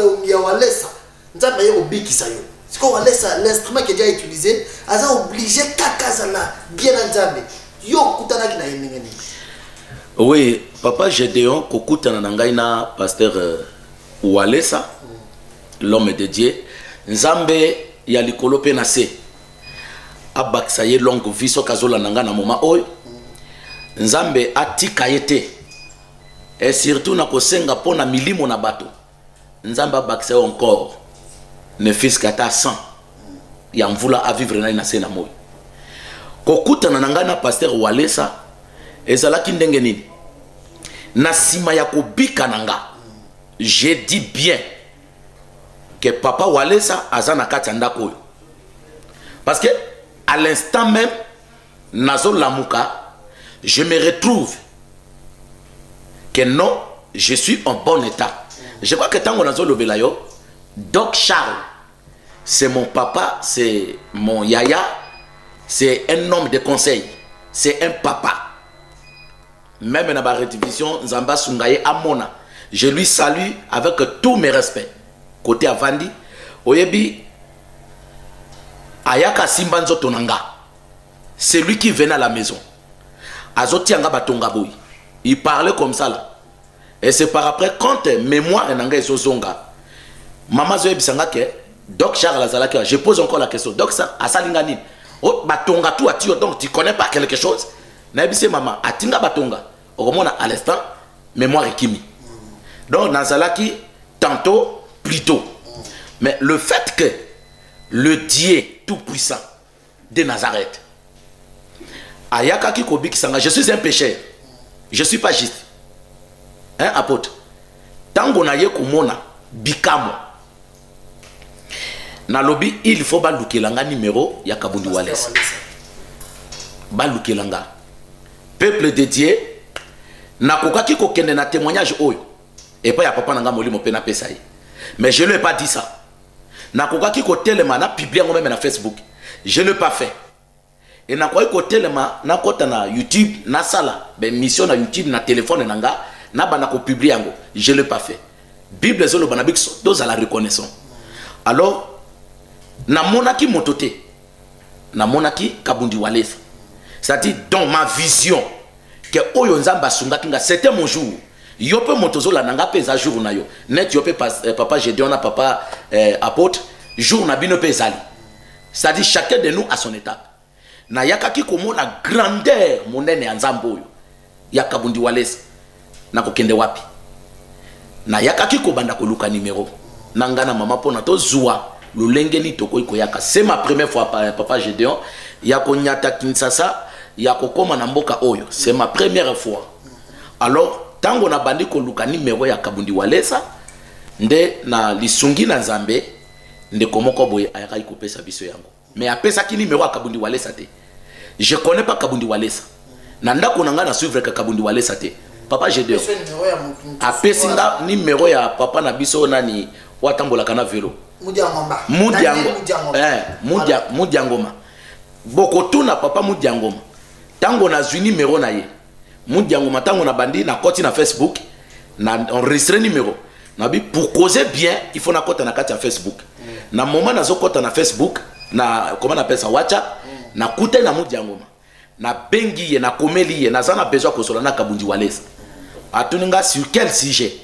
L'instrument qui est déjà utilisé, il est obligé bien. Oui, papa Gédéon, kokutana nangaina pasteur Walesa, l'homme de Dieu, Nzambe ya likolo pe na se. Abaksa ye longue vie so kazola nanga na moma oyo. Nzambe atika yete. Et surtout na kosenga pona milimo na bato. Nzambe abaksa encore. Ne fils kata 100. Ya mvula a vivre na se na moyo. Kokutana nanga na pasteur Walesa ezalaki ndenge nini? Na sima ya kobika nanga. Je dis bien que papa Walesa azana kati ndako oyo. Parce que à l'instant même nazo lamuka, je me retrouve que non, je suis en bon état. Je crois que tango nazo lobela yo, Doc Charles, c'est mon papa, c'est mon yaya, c'est un homme de conseil, c'est un papa. Même dans la rédivision, Nzamba Sungaye Amona, je lui salue avec tous mes respects. Côté Avandi, Oyebi, Ayaka Simbanzo Tonanga, c'est lui qui venait à la maison. Azotianga Batonga Boy. Il parlait comme ça là. Et c'est par après, quand mémoire Nanga et Zozonga, Maman Zoé Sanga ke, Doc Charles Azalaka, je pose encore la question. Doc Asalingani, oh, Batonga tout atio, donc tu connais pas quelque chose? Naibise maman, Atinga Batonga, au moins à l'instant, mémoire et Kimi. Donc Nazalaki, tantôt, plus tôt. Mais le fait que le Dieu tout-puissant de Nazareth, Ayaka Kikobik Sanga, je suis un pécheur, je ne suis pas juste. Hein, apôtre? Tango na ye kumona, bikamo. Na lobby, il faut balukelanga numéro ya Kabundi Walesa. Balukelanga. Peuple de Dieu, na kokaki kokende na témoignage oyo. Et pas ya papa nanga molimo pe na pesa. Mais je ne lui ai pas dit ça. Na kokaki ko telema na publier même na Facebook. Je ne l'ai pas fait. Et na kokaki ko telema na kota na YouTube na sala, ben mission na YouTube na téléphone nanga na bana ko publier yango. Je ne l'ai pas fait. Bible zolo bana bikso dos à la reconnaissance. Alors na monaki motote. Na monaki Kabundi Walesa. C'est-à-dire dans ma vision que oyo nzamba sungaki nga c'était mon jour. Yope motozo la nanga pesa jour na yo. Net yope papa Gédéon na papa apôtre jour na bino pezali. C'est-à-dire chacun de nous à son étape. Na yakaki komo la grandeur monene ya nzambo oyo. Ya Kabundi Walesa. Na kokende wapi. Na yakaki ko banda ko luka numéro. Nanga na mama pona to zuwa lulengeni toko iko yaka. C'est ma première fois papa Gédéon. Yako nyata Kinshasa, yako koma na mboka oyo. C'est ma première fois. Alors tango na bandi ko luka numéro ya Kabundi Walesa nde na lisungi na Nzambe nde komoko boye ayaka ikopesa biso yango. Mais apesa ki numéro ya Kabundi Walesa te. Je connais pas Kabundi Walesa. Na ndako nanga na suivre ka Kabundi Walesa te. papa j'ai deux apesinga numéro ya papa na biso nani watambola kana vélo Mudiangoma bokotuna papa Mudiangoma tango na zwi numéro na ye Mudiangoma tango na bandi na koti na Facebook na enregistré numéro na bi pour causer bien il faut na kota na kati ya Facebook na moment na zo kota na Facebook na comment on appelle ça WhatsApp na kute na Mudiangoma na bengi ye na komeli ye na zana besoin ko sola na Kabundi Walesa atuninga sur quel sujet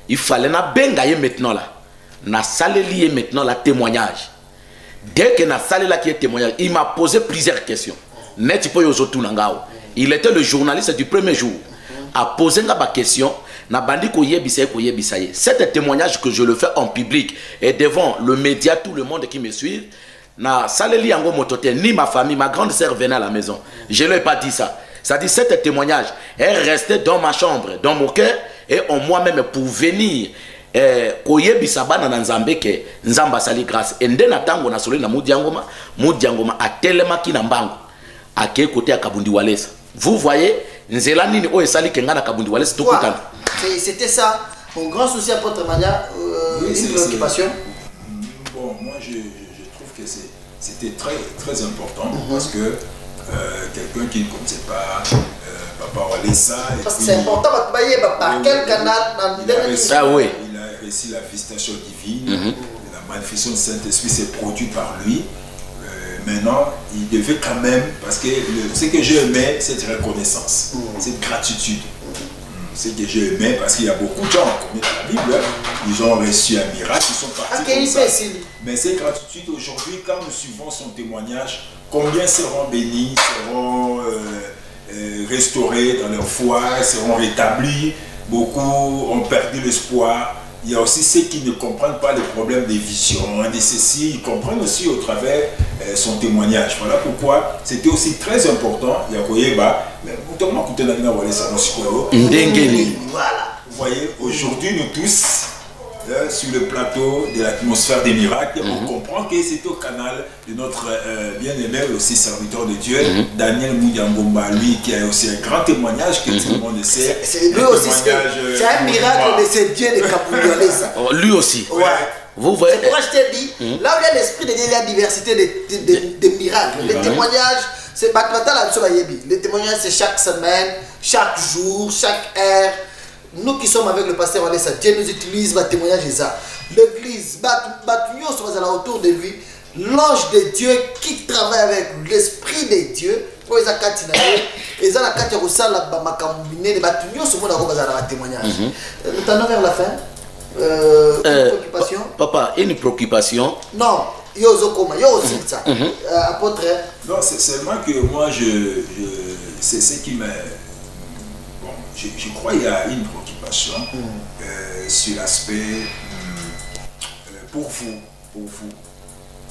il fallait na benga ye maintenant là na saleli ye maintenant la témoignage dès que na salela qui est témoignage il m'a posé plusieurs questions net po yozo tunangao il était le journaliste du premier jour a posé nga ba question na bandi ko yebisa ye cet témoignage que je le fais en public et devant le média tout le monde qui me suit na saleli yango motote ni ma famille ma grande sœur venait à la maison je lui ai pas dit ça ça dit cet témoignage est resté dans ma chambre dans mon cœur et en moi-même pour venir koyebisa bana na nzambe ke nzamba sali grâce ende na tango na solo na Mudiangoma atelema ki na mbango ake côté ya Kabundi Walesa vous voyez nzela nini o esali kenga na Kabundi Walesa tokutana c'était ça mon grand souci à Porte Mania une préoccupation. Bon moi je trouve que c'était très important parce que quelqu'un qui ne connaissait pas Papa Walesa parce que c'est important par quel canal il a réussi la visitation divine, la manifestation du Saint-Esprit s'est produite par lui. Maintenant, il devait quand même, parce que ce que j'aimais, cette reconnaissance, cette gratitude. Ce que j'aimais, parce qu'il y a beaucoup de gens, comme dans la Bible, ils ont reçu un miracle, ils sont partis comme ça. Mais cette gratitude, aujourd'hui, quand nous suivons son témoignage, combien seront bénis, seront restaurés dans leur foi, seront rétablis. Beaucoup ont perdu l'espoir. Il y a aussi ceux qui ne comprennent pas les problèmes des visions, de ceci. Ils comprennent aussi au travers son témoignage. Voilà pourquoi c'était aussi très important. Vous voyez, aujourd'hui, nous tous, sur le plateau de l'atmosphère des miracles, on comprend que c'est au canal de notre bien-aimé, aussi serviteur de Dieu, Daniel Mudiangoma, lui qui a aussi un grand témoignage que tout le monde sait. C'est lui aussi, c'est un miracle de ce Dieu de Kabundi Walesa. Lui aussi. Ouais. Vous voyez. C'est pourquoi je t'ai dit, là où il y a l'esprit de Dieu, il y a la diversité des miracles. Les témoignages, c'est les témoignages, c'est chaque semaine, chaque jour, chaque heure. Nous qui sommes avec le pasteur Walesa, Dieu nous utilise pour témoigner de ça. L'église, autour de lui, l'ange de Dieu qui travaille avec l'esprit de Dieu. Pour les acatines, ils ont la carte au sol, la macambine, les bâtiments, ce monde a un témoignage. Nous allons vers la fin. Une préoccupation. Papa, une préoccupation. Non, yo aussi ça. Apôtre. Non, c'est seulement que moi, c'est ce qui m'a. Je crois qu'il y a une préoccupation sur l'aspect pour vous,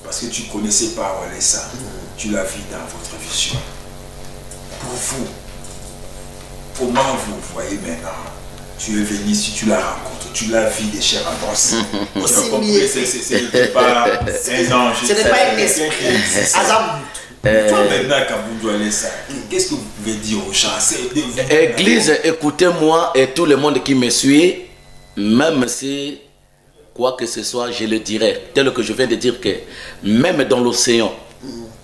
parce que tu ne connaissais pas Walesa, tu l'as vu dans votre vision. Pour vous, comment vous voyez maintenant? Tu es venu, si tu la rencontres, tu l'as vu des chairs à brosse. Ce n'est pas un ange, ce n'est pas un esprit. Toi maintenant, Kabundi Walesa, qu'est-ce que vous pouvez dire aux gens? Église, écoutez-moi et tout le monde qui me suit, même si quoi que ce soit, je le dirais, tel que je viens de dire que même dans l'océan,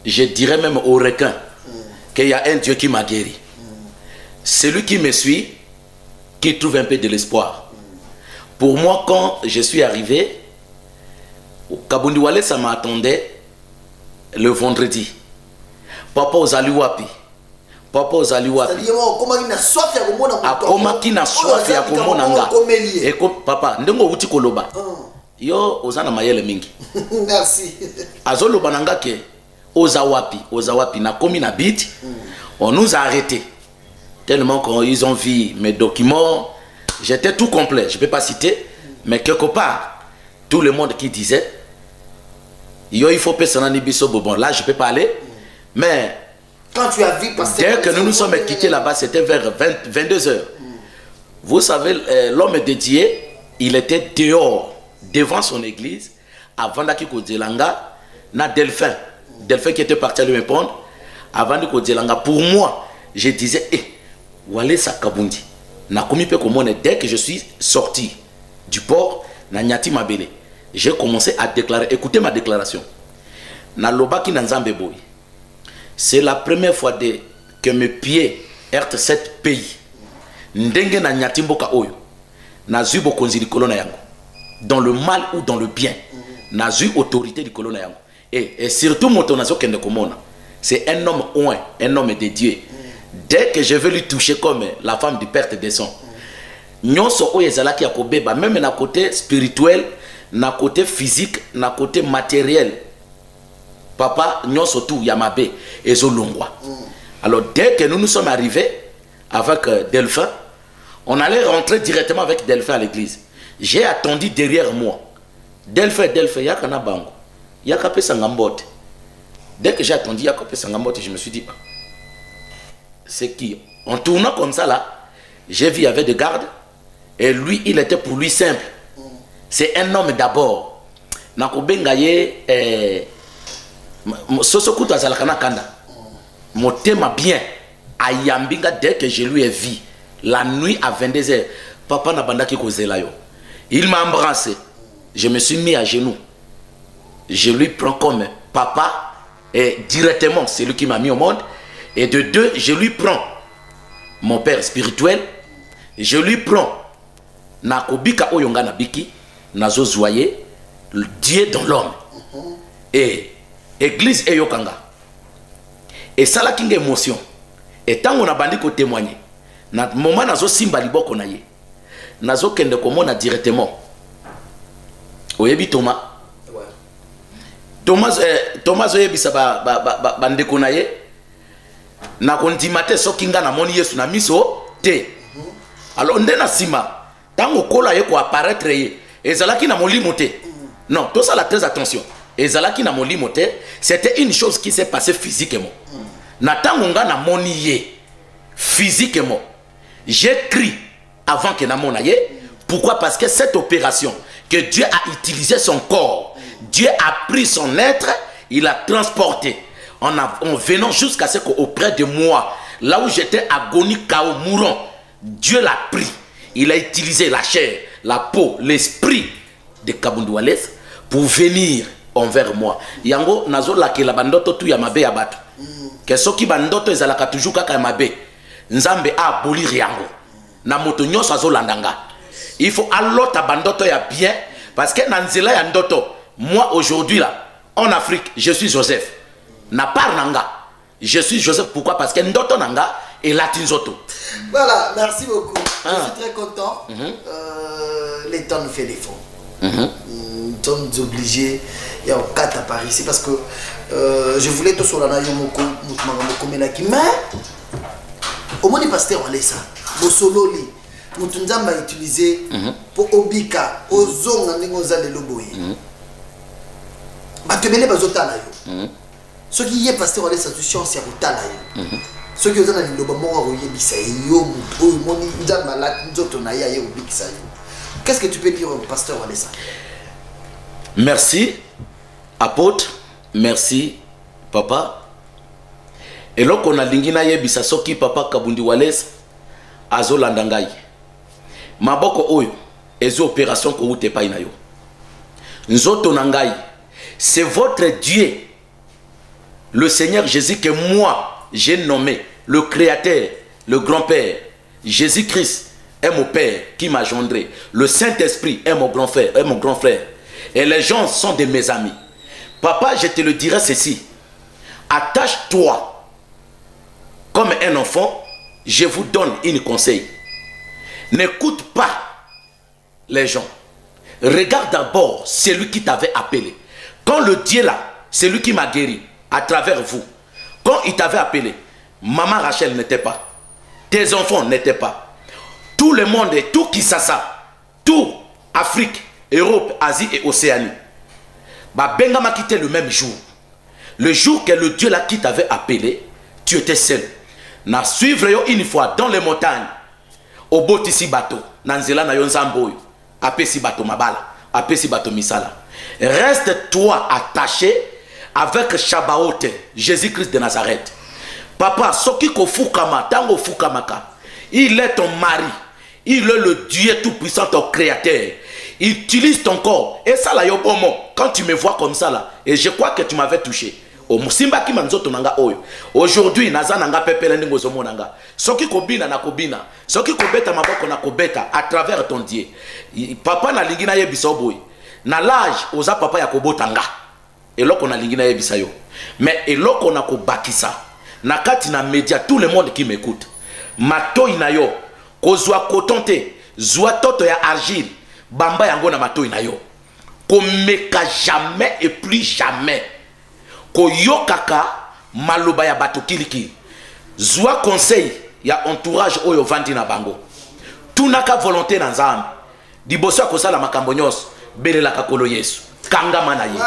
je dirais même au requin qu'il y a un Dieu qui m'a guéri. Celui qui me suit, qui trouve un peu de l'espoir. Pour moi, quand je suis arrivé, Kabundi Walesa m'attendait le vendredi. Papa ozali wapi? Papa ozali wapi? Akoma kina soif ya komona nga. Eko papa ndengo uti koloba. Yo ozana mayele mingi. Merci. Azoloba nanga ke oza wapi na komi na bit. On nous a arrêtés. Tellement qu'ils ont vu mes documents, j'étais tout complet, je ne peux pas citer, mais quelque part, tout le monde qui disait, il faut personne bon, là je ne peux pas aller. Mais quand tu as vu dès que nous nous sommes quittés là-bas, c'était vers 22 h. Vous savez, l'homme dédié, il était dehors, devant son église, avant d'Akiko Djelanga, na Delphin qui était parti à lui répondre, avant d'Akiko Djelanga. Pour moi, je disais, Walesa Kabundi, Dès que je suis sorti du port, na Nyati Mabele, j'ai commencé à déclarer. Écoutez ma déclaration. Na lobaki na Nzambe boy. C'est la première fois que mes pieds heurtent cet pays. Ndenge na Nyati Mboka oyo. Na zu bokonzi likolo na yango. Dans le mal ou dans le bien. Na zu autorité likolo na yango. Et surtout motonazo kende komona. C'est un homme oint, un homme de Dieu. Dès que je veux lui toucher comme la femme du père de son. Nyonso oyo ezalaki ya kobeba, même na côté spirituel, na côté physique, na côté matériel. Papa, nyonso tout yamabe ezolongwa. Alors dès que nous nous sommes arrivés avec Delphin, on allait rentrer directement avec Delphin à l'église. J'ai attendu derrière moi. Delphin, yakana bango. Yakape sangambote. Dès que j'ai attendu Yakape sangambote, je me suis dit, c'est qui? En tournant comme ça là, j'ai vu il y avait des gardes. Et lui, il était pour lui simple. C'est un homme d'abord. Nakobengaye Sosokuto azalakana kanda. Motema bien. Ayambinga dès que je lui ai vu. La nuit à 22h. Papa n'a bandaki kozela yo. Il m'a embrassé. Je me suis mis à genoux. Je lui prends comme papa. Et directement, c'est lui qui m'a mis au monde. Et de deux, je lui prends mon père spirituel. Je lui prends Nakobika Oyonga Nabiki. Nazo Zoye. Dieu dans l'homme. Et église Eyokanga. Et ça là qui est émotion. Et tant on a bandit ko témoigner. Na moment nazo simba liboko na ye. Nazo kende komona directement. Oyebi Thomas. Thomas oyebi sa bandeko na ye. Na kondimate sokinga na moni Yesu na miso te. Alors ndena sima tango kola ye ko apparaître ye ezalaki na molimo te. Non, tout ça là très attention. Ezalaki na molimo te, c'était une chose qui s'est passée physiquement. Na tango nga na moni ye physiquement. J'ai crié avant que na mona ye. Pourquoi? Parce que cette opération que Dieu a utilisé son corps, Dieu a pris son être, il a transporté en venant jusqu'à ce qu'auprès de moi, là où j'étais agonique, chaos, mourant, Dieu l'a pris. Il a utilisé la chair, la peau, l'esprit de Kabundu Wallace pour venir envers moi. Yango nazo la ke la bandoto tu yamabe yabatu. Que soki bandoto ezalaka toujours kaka yamabe. Nzambe a abolir yango. Na moto nyonso azolandanga. Il faut alota bandoto ya bien parce que nanzela ya ndoto. Moi aujourd'hui là en Afrique, je suis Joseph. Na par nanga. Je suis Joseph pourquoi? Parce que ndoto nanga et latinzoto. Voilà, merci beaucoup. Je suis très content. Les temps nous fait défaut. Nous sommes obligés. Il y a 4 à Paris ici parce que je voulais tout sur la Nayomoko, mais au moins les pasteurs on laisse ça. Le solo li, Moutounzam a utilisé pour Obika, Ozong, Ningoza de Loboé. Batebele bazotala yo. Ceux qui y est pasteur on laisse ça, c'est à Otala yo. Ceux qui ont dit que qu'est-ce que tu peux dire au pasteur Walesa? Merci, apôtre. Merci, papa. Et là, on a l'ingina yebisa soki papa Kabundi Wallace azo landangai. Maboko oyo, ezo opération ko ute pa inayo. Nzoto nangai, c'est votre Dieu, le Seigneur Jésus que moi j'ai nommé le Créateur, le Grand-Père. Jésus-Christ est mon Père qui m'a engendré. Le Saint-Esprit est mon grand frère. Et les gens sont de mes amis. Papa, je te le dirai ceci. Attache-toi comme un enfant. Je vous donne un conseil. N'écoute pas les gens. Regarde d'abord celui qui t'avait appelé. Quand le Dieu là, c'est lui qui m'a guéri à travers vous. Quand il t'avait appelé, maman Rachel n'était pas. Tes enfants n'étaient pas. Tout le monde et tout Kisasa, tout Afrique, Europe, Asie et Océanie. Benga m'a quitté le même jour. Le jour que le Dieu là qui t'avait appelé, tu étais seul. Na suivre yo une fois dans les montagnes. Au botisi bateau. Nanzela na yonzamboy. Apesi bateau mabala. Apesi bateau misala. Reste toi attaché avec Shabaote, Jésus-Christ de Nazareth. Papa, soki ko fukama, tango fukamaka. Il est ton mari. Il est le Dieu tout-puissant, ton créateur. Il utilise ton corps. Et ça là, quand tu me vois comme ça là, et je crois que tu m'avais touché. Aujourd'hui, naza nanga pepele ndingo zomo nanga. Soki kobina na kobina, soki kobeta maboko na kobeta à travers ton Dieu. Papa na lingina yebisa boy. Na l'âge oza papa ya kobotanga. Eloko na lingina yebisa yo. Mais eloko na kobakisa. Na kati na média tout le monde qui m'écoute. Matoi na yo, kozwa kotonte, zwa toto ya argile, bamba yango na matoi na yo. Komeka jamais et plus jamais. Koyokaka maloba ya bato kiliki. Zwa conseil ya entourage oyo vandi na bango. Tunaka volonté na nzambe. Diboso akosala makambo nyos, belelaka kolo Yesu. Kanga mana ye.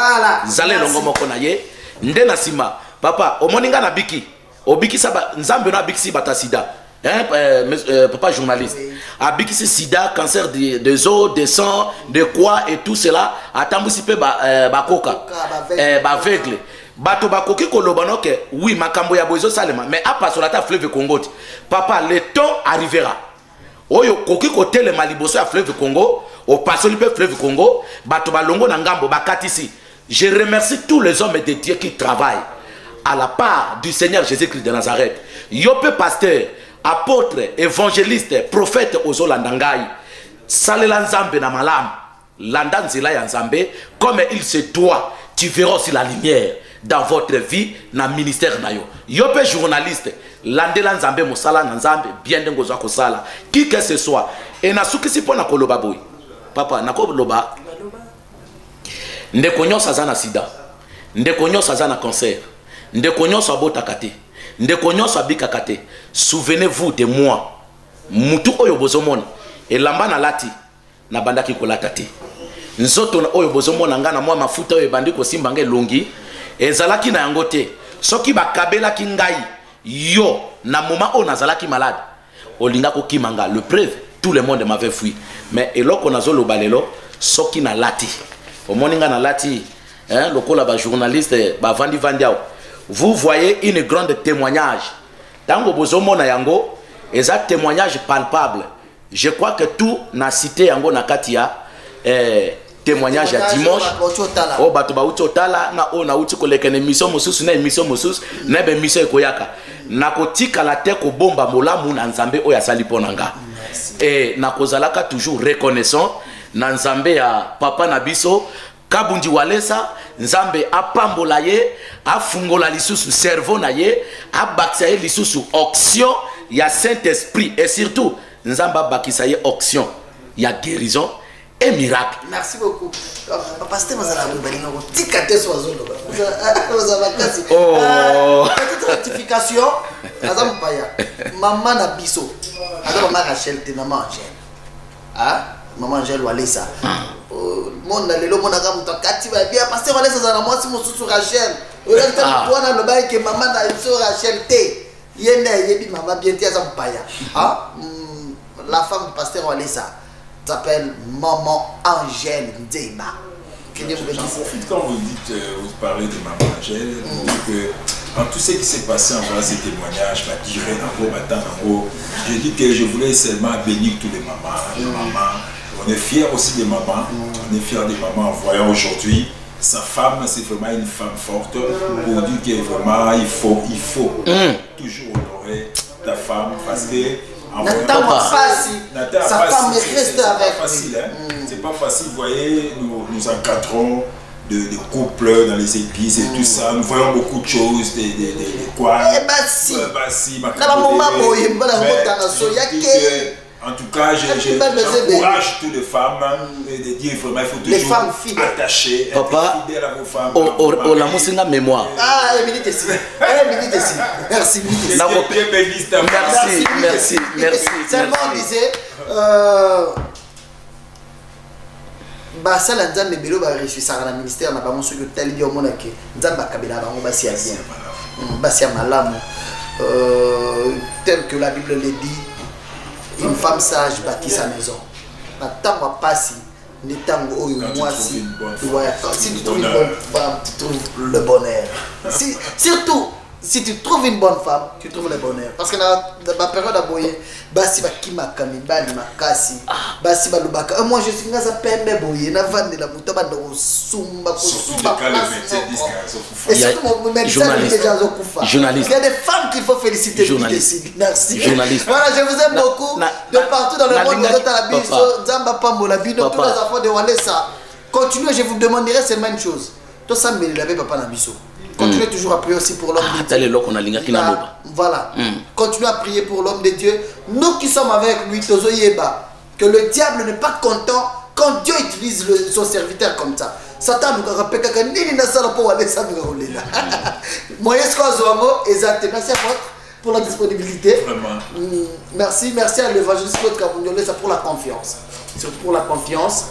Zale longo moko na ye. Nde na sima, papa, omoninga na biki. Obiki saba nzambe na biki si bata sida. Papa journaliste. Abiki sida, cancer des os, des sang, de quoi et tout cela. Atambusi pe bakoka. Baveugle. Bato bakoki kolobano ke oui makambo ya bozo salema mais apa sur la ta fleuve Congo. Papa, le temps arrivera. Oyo koki kotel maliboso ya fleuve Congo, au pasoli pe fleuve Congo, bato balongo na ngambo bakatisi. Je remercie tous les hommes de Dieu qui travaillent à la part du Seigneur Jésus-Christ de Nazareth. Yope pasteur, apôtre, évangéliste, prophète aux Landangai. Salela nzambe na malam. Landan zila ya nzambe comme il se doit. Tu verras aussi la lumière dans votre vie, dans le ministère nayo. Yope journaliste, landela nzambe mosala na nzambe bien dengo za kosala. Qui que ce soit, et na suki si pona koloba boy. Papa na koloba. Ndeko nyosa za na sida. Ndeko nyosa za na cancer. Ndeko nyosa abota kate. Ndeko nyosa bika kate. Souvenez-vous de moi. Mutu oyo bozomona. Elamba na lati na bandaki kolata te. Nzoto na oyo bozomona nga na mwa mafuta oyo bandi kosimba nge longi. Ezalaki na yango te. Soki bakabelaki ngai yo na moment o nazalaki malade. Olinga ko kimanga le preuve tout le monde m'avait fui. Mais eloko nazolo balelo soki na lati. Omoninga na lati hein lokola ba journaliste ba vandi vandiao. Vous voyez une grande témoignage. Tango bozomona yango eza témoignage palpable. Je crois que tout na cité yango na katia témoignage à dimanche. Oh bato ba utotala na o na uti kolekene mission mosusu na mission mosusu na be mission ekoyaka. Na kotika la te ko bomba molamu na nzambe oya sali ponanga. Et na kozalaka toujours reconnaissant na nzambe ya papa na biso Kabundi Walesa nzambe apambola ye afungola lisusu cerveau na ye abakisa ye lisusu onction ya Saint-Esprit et surtout nzamba bakisa ye onction ya guérison et miracle. Merci beaucoup. Pasteur Mazala Moubalinga, tikate soazolo. Vous avez cassé. Petite rectification. Azam Paya. Maman Nabiso. Alors maman Rachel te maman Angèle. Ah, maman Angèle Walesa. Mon lelo mon agam takati va bien pasteur Walesa za moi si mon sous Rachel. Toi na le bail que maman na so Rachel te. Yene yebi maman bien ti Azam Paya. Ah, la femme du pasteur Walesa s'appelle Maman Angèle Ndema. J'en profite quand vous dites, vous parlez de Maman Angèle, que en tout ce qui s'est passé en ces témoignages, je dis que je voulais seulement bénir tous les mamans. On est fiers aussi des mamans, on est fiers des mamans en voyant aujourd'hui sa femme, c'est vraiment une femme forte, pour dire que vraiment il faut toujours honorer ta femme parce que sa femme reste avec lui. C'est pas facile, vous voyez, nous encadrons de couples dans les églises et tout ça. Nous voyons beaucoup de choses, des quoi. En tout cas, j'encourage toutes les femmes de dire vraiment il faut toujours attacher, être fidèle à vos femmes. On a mon mémoire. Ah, minute ici. Merci. Merci. Seulement on disait basala nzambe belo ba réussir na ministère na bango soki tali bio mona ke nzambe akabela bango basi ya bien. Basi ya malamu. Tel que la Bible le dit. Une femme sage bâtit sa maison. N'attends pas si n'étango moi si tu trouves une bonne femme, tu trouves le bonheur. Surtout, Si tu trouves une bonne femme, tu trouves le bonheur. Parce que dans ma période à boyer, basi ba kimakami bani makasi, basi ba lubaka. Moi je suis dans un pembe boyer, na vendre la muto ba do sumba ko sumba. Et surtout mon médecin qui est dans kufa. Il y a des femmes qu'il faut féliciter. Journaliste. Merci. Journaliste. Voilà, je vous aime beaucoup. De partout dans le monde, vous êtes à la biso, Zamba Pambola Bino, tous les enfants de Walesa. Continuez, je vous demanderai ces mêmes choses. Tout ça me l'avait papa na biso. Continuez toujours à prier aussi pour l'homme de Dieu. Voilà. Continuez à prier pour l'homme de Dieu. Nous qui sommes avec lui, Tozo Yeba, que le diable n'est pas content quand Dieu utilise son serviteur comme ça. Satan nous rappelle que Nini Nassala pour aller ça nous rouler là. Moyen Skozoamo, exactement. Merci à vous pour la disponibilité. Vraiment. Merci à l'évangéliste Claude Kabundiolesa pour la confiance. Surtout pour la confiance.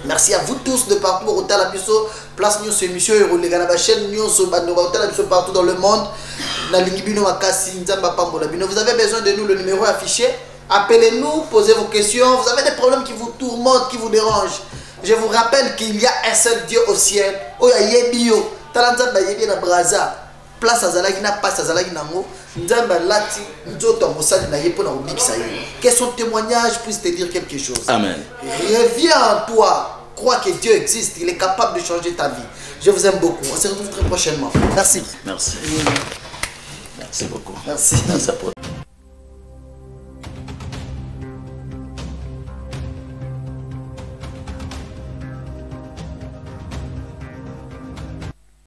Merci à vous tous de partout au Talabiso, place nous sur émission et les gars chaîne nous sur Talabiso partout dans le monde. Vous avez besoin de nous, le numéro affiché. Appelez-nous, posez vos questions. Vous avez des problèmes qui vous tourmentent, qui vous dérangent. Je vous rappelle qu'il y a un seul Dieu au ciel. Oh ya yebio, talanza ba yebi na braza. Place azalaki na passe azalaki nango. Nzamba lati nzoto mosali na yepo na obikisa ye. Que son témoignage puisse te dire quelque chose. Amen. Reviens en toi. Crois que Dieu existe, il est capable de changer ta vie. Je vous aime beaucoup. On se retrouve très prochainement. Merci. Merci. Merci beaucoup. Merci. Merci à vous.